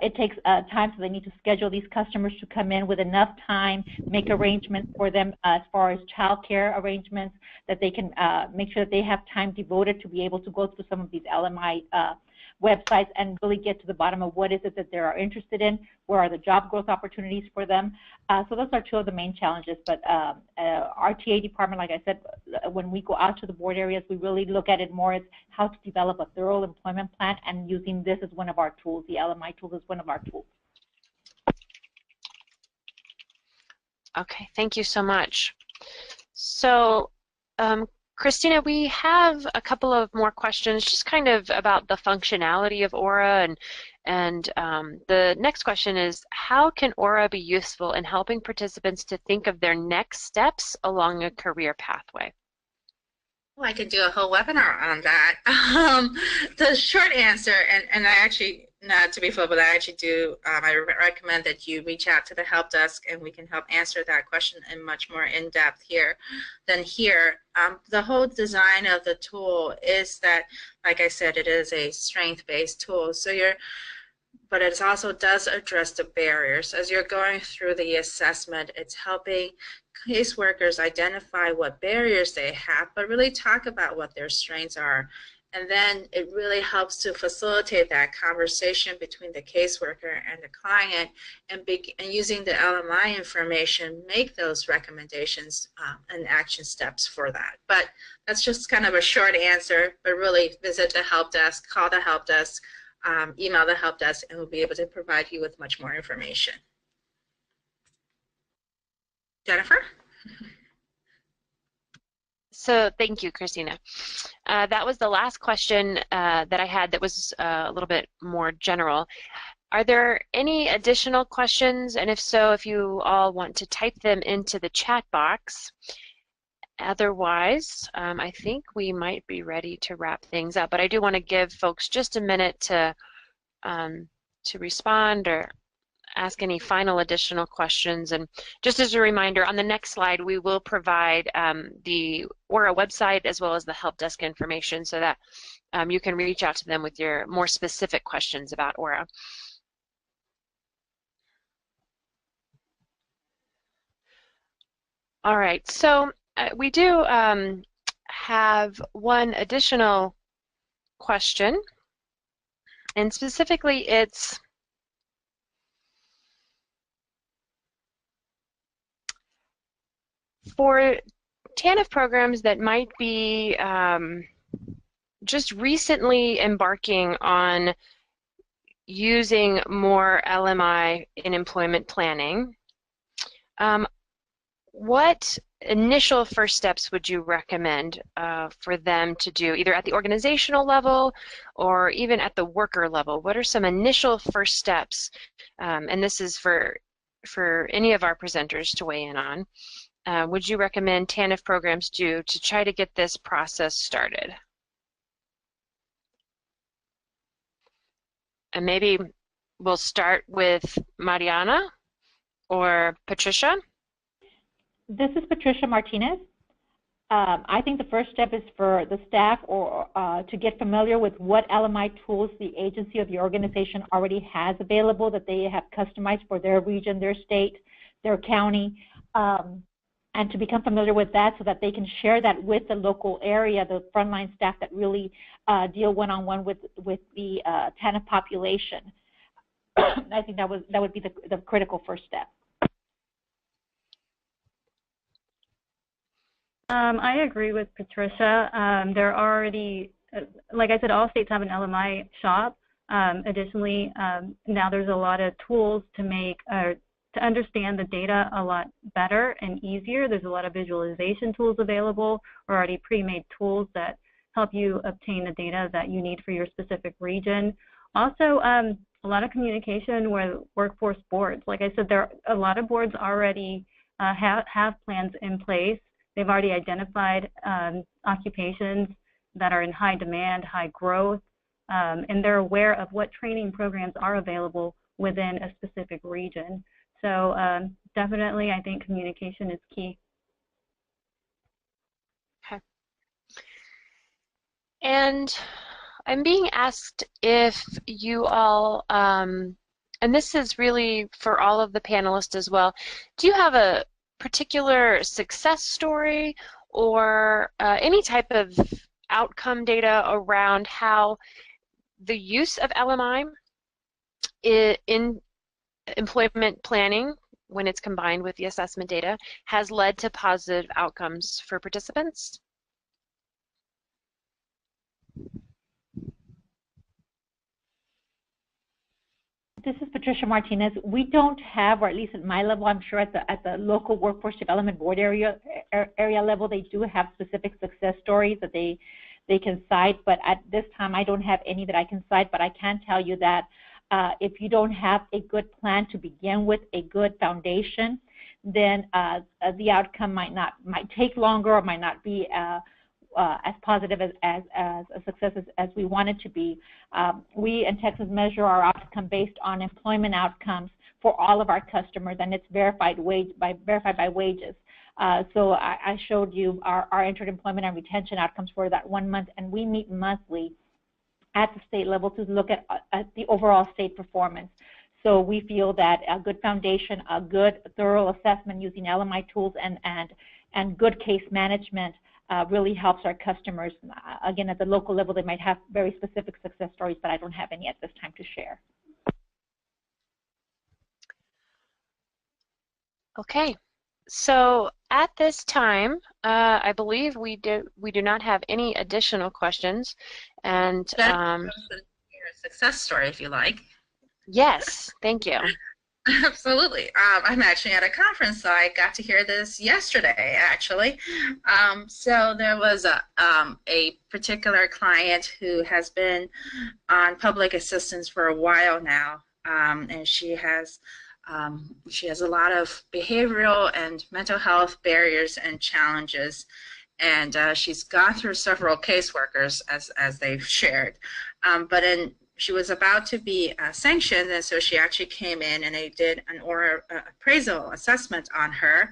Speaker 3: It takes time, so they need to schedule these customers to come in with enough time, make arrangements for them as far as child care arrangements, that they can make sure that they have time devoted to be able to go through some of these LMI websites and really get to the bottom of what is it that they are interested in, where are the job growth opportunities for them. So those are two of the main challenges. But our TA department, like I said, when we go out to the board areas, we really look at it more as how to develop a thorough employment plan, and using this as one of our tools. The LMI tool is one of our tools.
Speaker 5: Okay, thank you so much. So, Christina, we have a couple of more questions just kind of about the functionality of Aura, and the next question is, how can Aura be useful in helping participants to think of their next steps along a career pathway?
Speaker 4: Well, I could do a whole webinar on that. The short answer, and I actually, not to be full, but I actually do, I recommend that you reach out to the help desk, and we can help answer that question in much more in-depth here than here. The whole design of the tool is that, like I said, it is a strength-based tool. So but it also does address the barriers. As you're going through the assessment, it's helping caseworkers identify what barriers they have, but really talk about what their strengths are. And then it really helps to facilitate that conversation between the caseworker and the client, and using the LMI information, make those recommendations and action steps for that. But that's just kind of a short answer, but really visit the help desk, call the help desk, email the help desk, and we'll be able to provide you with much more information. Jennifer?
Speaker 5: So thank you, Christina. That was the last question that I had that was a little bit more general. Are there any additional questions? And if so, if you all want to type them into the chat box. Otherwise, I think we might be ready to wrap things up. But I do want to give folks just a minute to respond or ask any final additional questions. And just as a reminder, on the next slide, we will provide the Aura website as well as the help desk information, so that you can reach out to them with your more specific questions about Aura. All right, so we do have one additional question, and specifically it's for TANF programs that might be just recently embarking on using more LMI in employment planning. What initial first steps would you recommend for them to do, either at the organizational level or even at the worker level? What are some initial first steps? And this is for any of our presenters to weigh in on. Would you recommend TANF programs do to try to get this process started? And maybe we'll start with Mariana or Patricia.
Speaker 3: This is Patricia Martinez. I think the first step is for the staff to get familiar with what LMI tools the agency or the organization already has available that they have customized for their region, their state, their county. and to become familiar with that so that they can share that with the local area, the frontline staff that really deal one-on-one with the TANF population. I think that would be the critical first step.
Speaker 2: I agree with Patricia. There are already, like I said, all states have an LMI shop. Additionally, now there's a lot of tools to make to understand the data a lot better and easier. There's a lot of visualization tools available, or already pre-made tools that help you obtain the data that you need for your specific region. Also, a lot of communication with workforce boards. Like I said, there are a lot of boards already have plans in place. They've already identified occupations that are in high demand, high growth, and they're aware of what training programs are available within a specific region. So definitely, I think communication is key.
Speaker 5: Okay. And I'm being asked if you all, and this is really for all of the panelists as well, do you have a particular success story or any type of outcome data around how the use of LMI in employment planning, when it's combined with the assessment data, has led to positive outcomes for participants?
Speaker 3: This is Patricia Martinez. We don't have, or at least at my level, I'm sure at the local workforce development board area level, they do have specific success stories that they can cite. But at this time, I don't have any that I can cite. But I can tell you that if you don't have a good plan to begin with, a good foundation, then the outcome might take longer or might not be as positive as a success as we want it to be. We in Texas measure our outcome based on employment outcomes for all of our customers, and it's verified by wages. So I showed you our entered employment and retention outcomes for that 1 month, and we meet monthly at the state level to look at the overall state performance. So we feel that a good foundation, a good thorough assessment using LMI tools and good case management really helps our customers. Again, at the local level, they might have very specific success stories, but I don't have any at this time to share.
Speaker 5: Okay, so at this time, I believe we do not have any additional questions. And
Speaker 4: your success story, if you like.
Speaker 5: Yes, thank you.
Speaker 4: Absolutely. I'm actually at a conference, so I got to hear this yesterday, actually. So there was a particular client who has been on public assistance for a while now, and she has a lot of behavioral and mental health barriers and challenges, and she's gone through several caseworkers, as they've shared, but she was about to be sanctioned, and so she actually came in and they did an ORA appraisal assessment on her,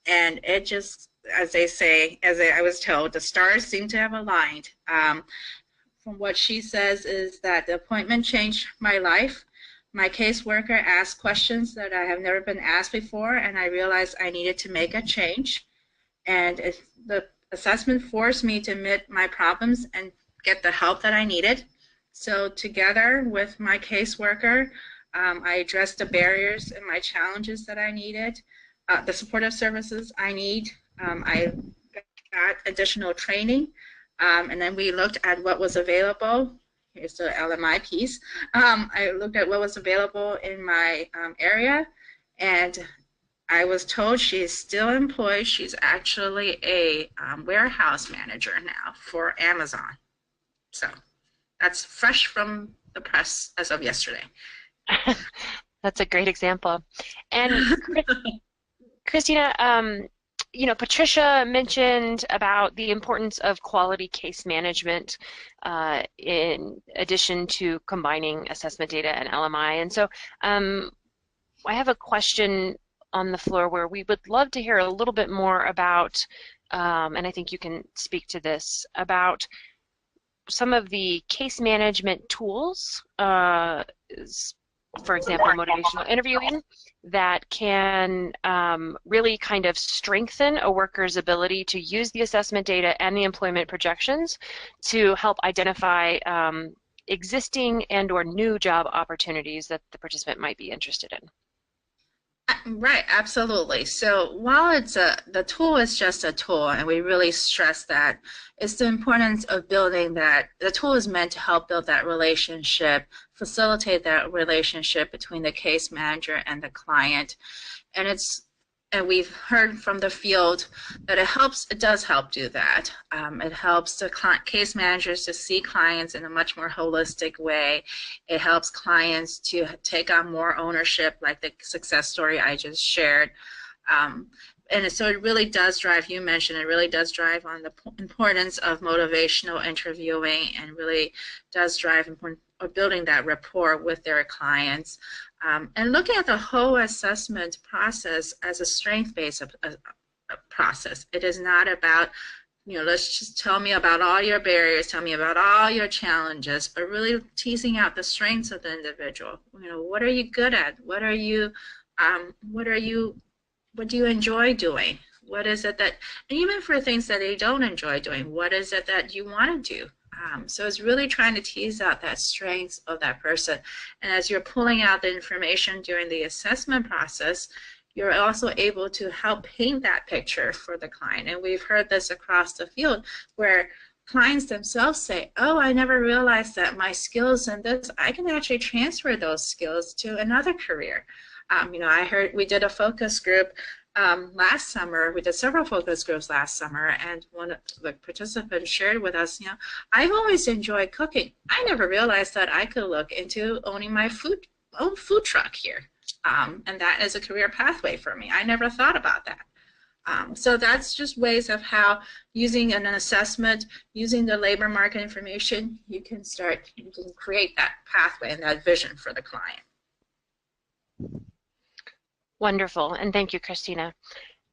Speaker 4: and it just, as they say, I was told, the stars seem to have aligned. From what she says is that the appointment changed my life. My caseworker asked questions that I have never been asked before, and I realized I needed to make a change. And the assessment forced me to admit my problems and get the help that I needed. So together with my caseworker, I addressed the barriers and my challenges that I needed, the supportive services I need. I got additional training, and then we looked at what was available. Here's the LMI piece. I looked at what was available in my area, and I was told she is still employed. She's actually a warehouse manager now for Amazon. So that's fresh from the press as of yesterday.
Speaker 5: That's a great example. And Christina, you know, Patricia mentioned about the importance of quality case management in addition to combining assessment data and LMI. And so I have a question on the floor where we would love to hear a little bit more about, and I think you can speak to this, about some of the case management tools for example, motivational interviewing, that can really kind of strengthen a worker's ability to use the assessment data and the employment projections to help identify existing and or new job opportunities that the participant might be interested in.
Speaker 4: Right, absolutely. So while the tool is just a tool, and we really stress that, it's the importance of building that. The tool is meant to help build that relationship, facilitate that relationship between the case manager and the client. And we've heard from the field that it does help do that. It helps the case managers to see clients in a much more holistic way. It helps clients to take on more ownership, like the success story I just shared. And so it really does drive, you mentioned, it really does drive on the importance of motivational interviewing, and really does drive building that rapport with their clients. And looking at the whole assessment process as a strength-based process. It is not about, let's just tell me about all your barriers, tell me about all your challenges, but really teasing out the strengths of the individual. What are you good at? What do you enjoy doing? What is it that, and even for things that they don't enjoy doing, what is it that you want to do? So it's really trying to tease out that strengths of that person. And as you're pulling out the information during the assessment process, you're also able to help paint that picture for the client. And we've heard this across the field where clients themselves say, oh, I never realized that my skills in this, I can actually transfer those skills to another career. I heard we did a focus group last summer. We did several focus groups last summer, and one of the participants shared with us, I've always enjoyed cooking. I never realized that I could look into owning my own food truck here, and that is a career pathway for me. I never thought about that. So that's just ways of how, using an assessment, using the labor market information, you can create that pathway and that vision for the client.
Speaker 5: Wonderful, and thank you, Christina.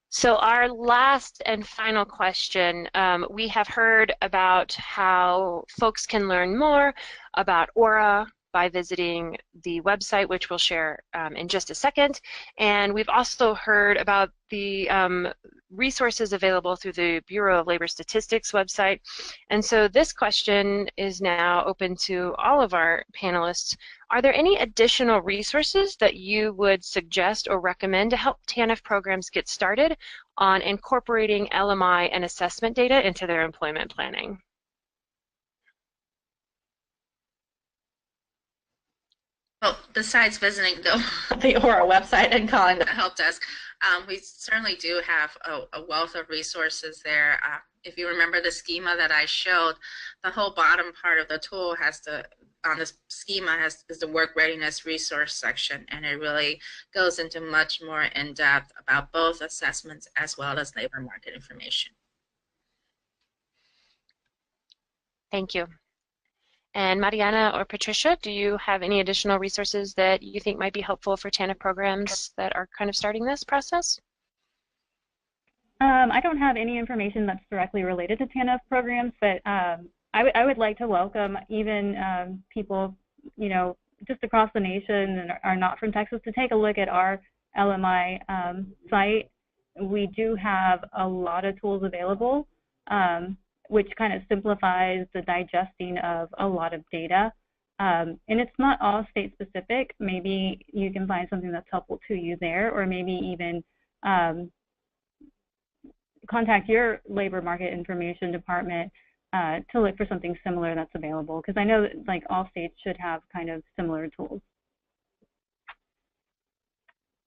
Speaker 5: So our last and final question, we have heard about how folks can learn more about Aura by visiting the website, which we'll share in just a second. And we've also heard about the resources available through the Bureau of Labor Statistics website. And so this question is now open to all of our panelists. Are there any additional resources that you would suggest or recommend to help TANF programs get started on incorporating LMI and assessment data into their employment planning?
Speaker 4: Well, besides visiting the Aura website and calling the help desk, we certainly do have a wealth of resources there. If you remember the schema that I showed, the whole bottom part of the tool on this schema is the work readiness resource section, and it really goes into much more in depth about both assessments as well as labor market information.
Speaker 5: Thank you. And Mariana or Patricia, do you have any additional resources that you think might be helpful for TANF programs that are kind of starting this process?
Speaker 2: I don't have any information that's directly related to TANF programs, but I would like to welcome even people, just across the nation and are not from Texas, to take a look at our LMI site. We do have a lot of tools available, which kind of simplifies the digesting of a lot of data. And it's not all state specific. Maybe you can find something that's helpful to you there, or maybe even contact your labor market information department to look for something similar that's available, because I know that like all states should have kind of similar tools.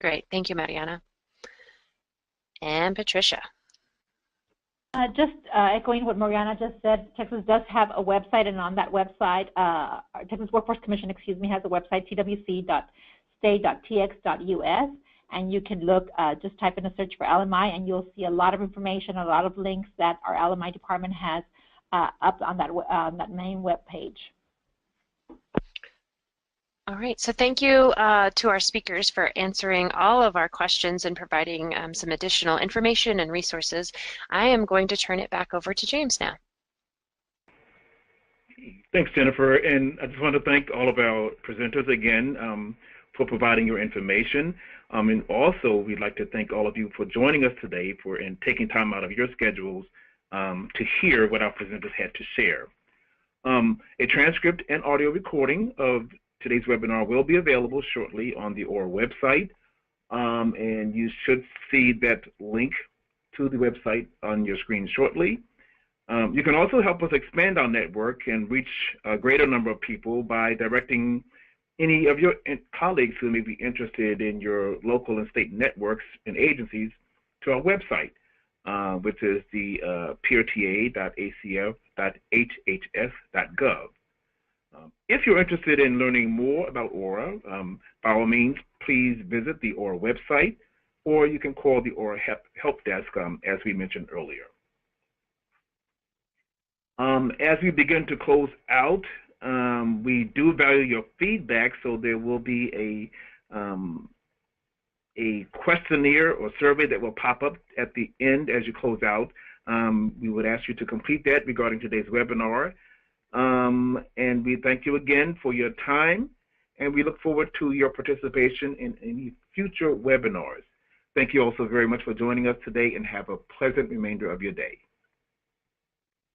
Speaker 5: Great, thank you, Mariana. And Patricia.
Speaker 3: Just echoing what Mariana just said, Texas does have a website, and on that website, Texas Workforce Commission, has a website, twc.state.tx.us, and you can look, just type in a search for LMI, and you'll see a lot of information, a lot of links that our LMI department has up on that main web page.
Speaker 5: All right, so thank you to our speakers for answering all of our questions and providing some additional information and resources. I am going to turn it back over to James now.
Speaker 1: Thanks, Jennifer, and I just want to thank all of our presenters again for providing your information. And also, we'd like to thank all of you for joining us today and taking time out of your schedules to hear what our presenters had to share. A transcript and audio recording of today's webinar will be available shortly on the ORA website, and you should see that link to the website on your screen shortly. You can also help us expand our network and reach a greater number of people by directing any of your colleagues who may be interested in your local and state networks and agencies to our website, which is the prta.acf.hhs.gov. If you're interested in learning more about ORA, by all means, please visit the ORA website, or you can call the ORA help desk, as we mentioned earlier. As we begin to close out, we do value your feedback, so there will be a questionnaire or survey that will pop up at the end as you close out. We would ask you to complete that regarding today's webinar. And we thank you again for your time, and we look forward to your participation in any future webinars. Thank you also very much for joining us today, and have a pleasant remainder of your day.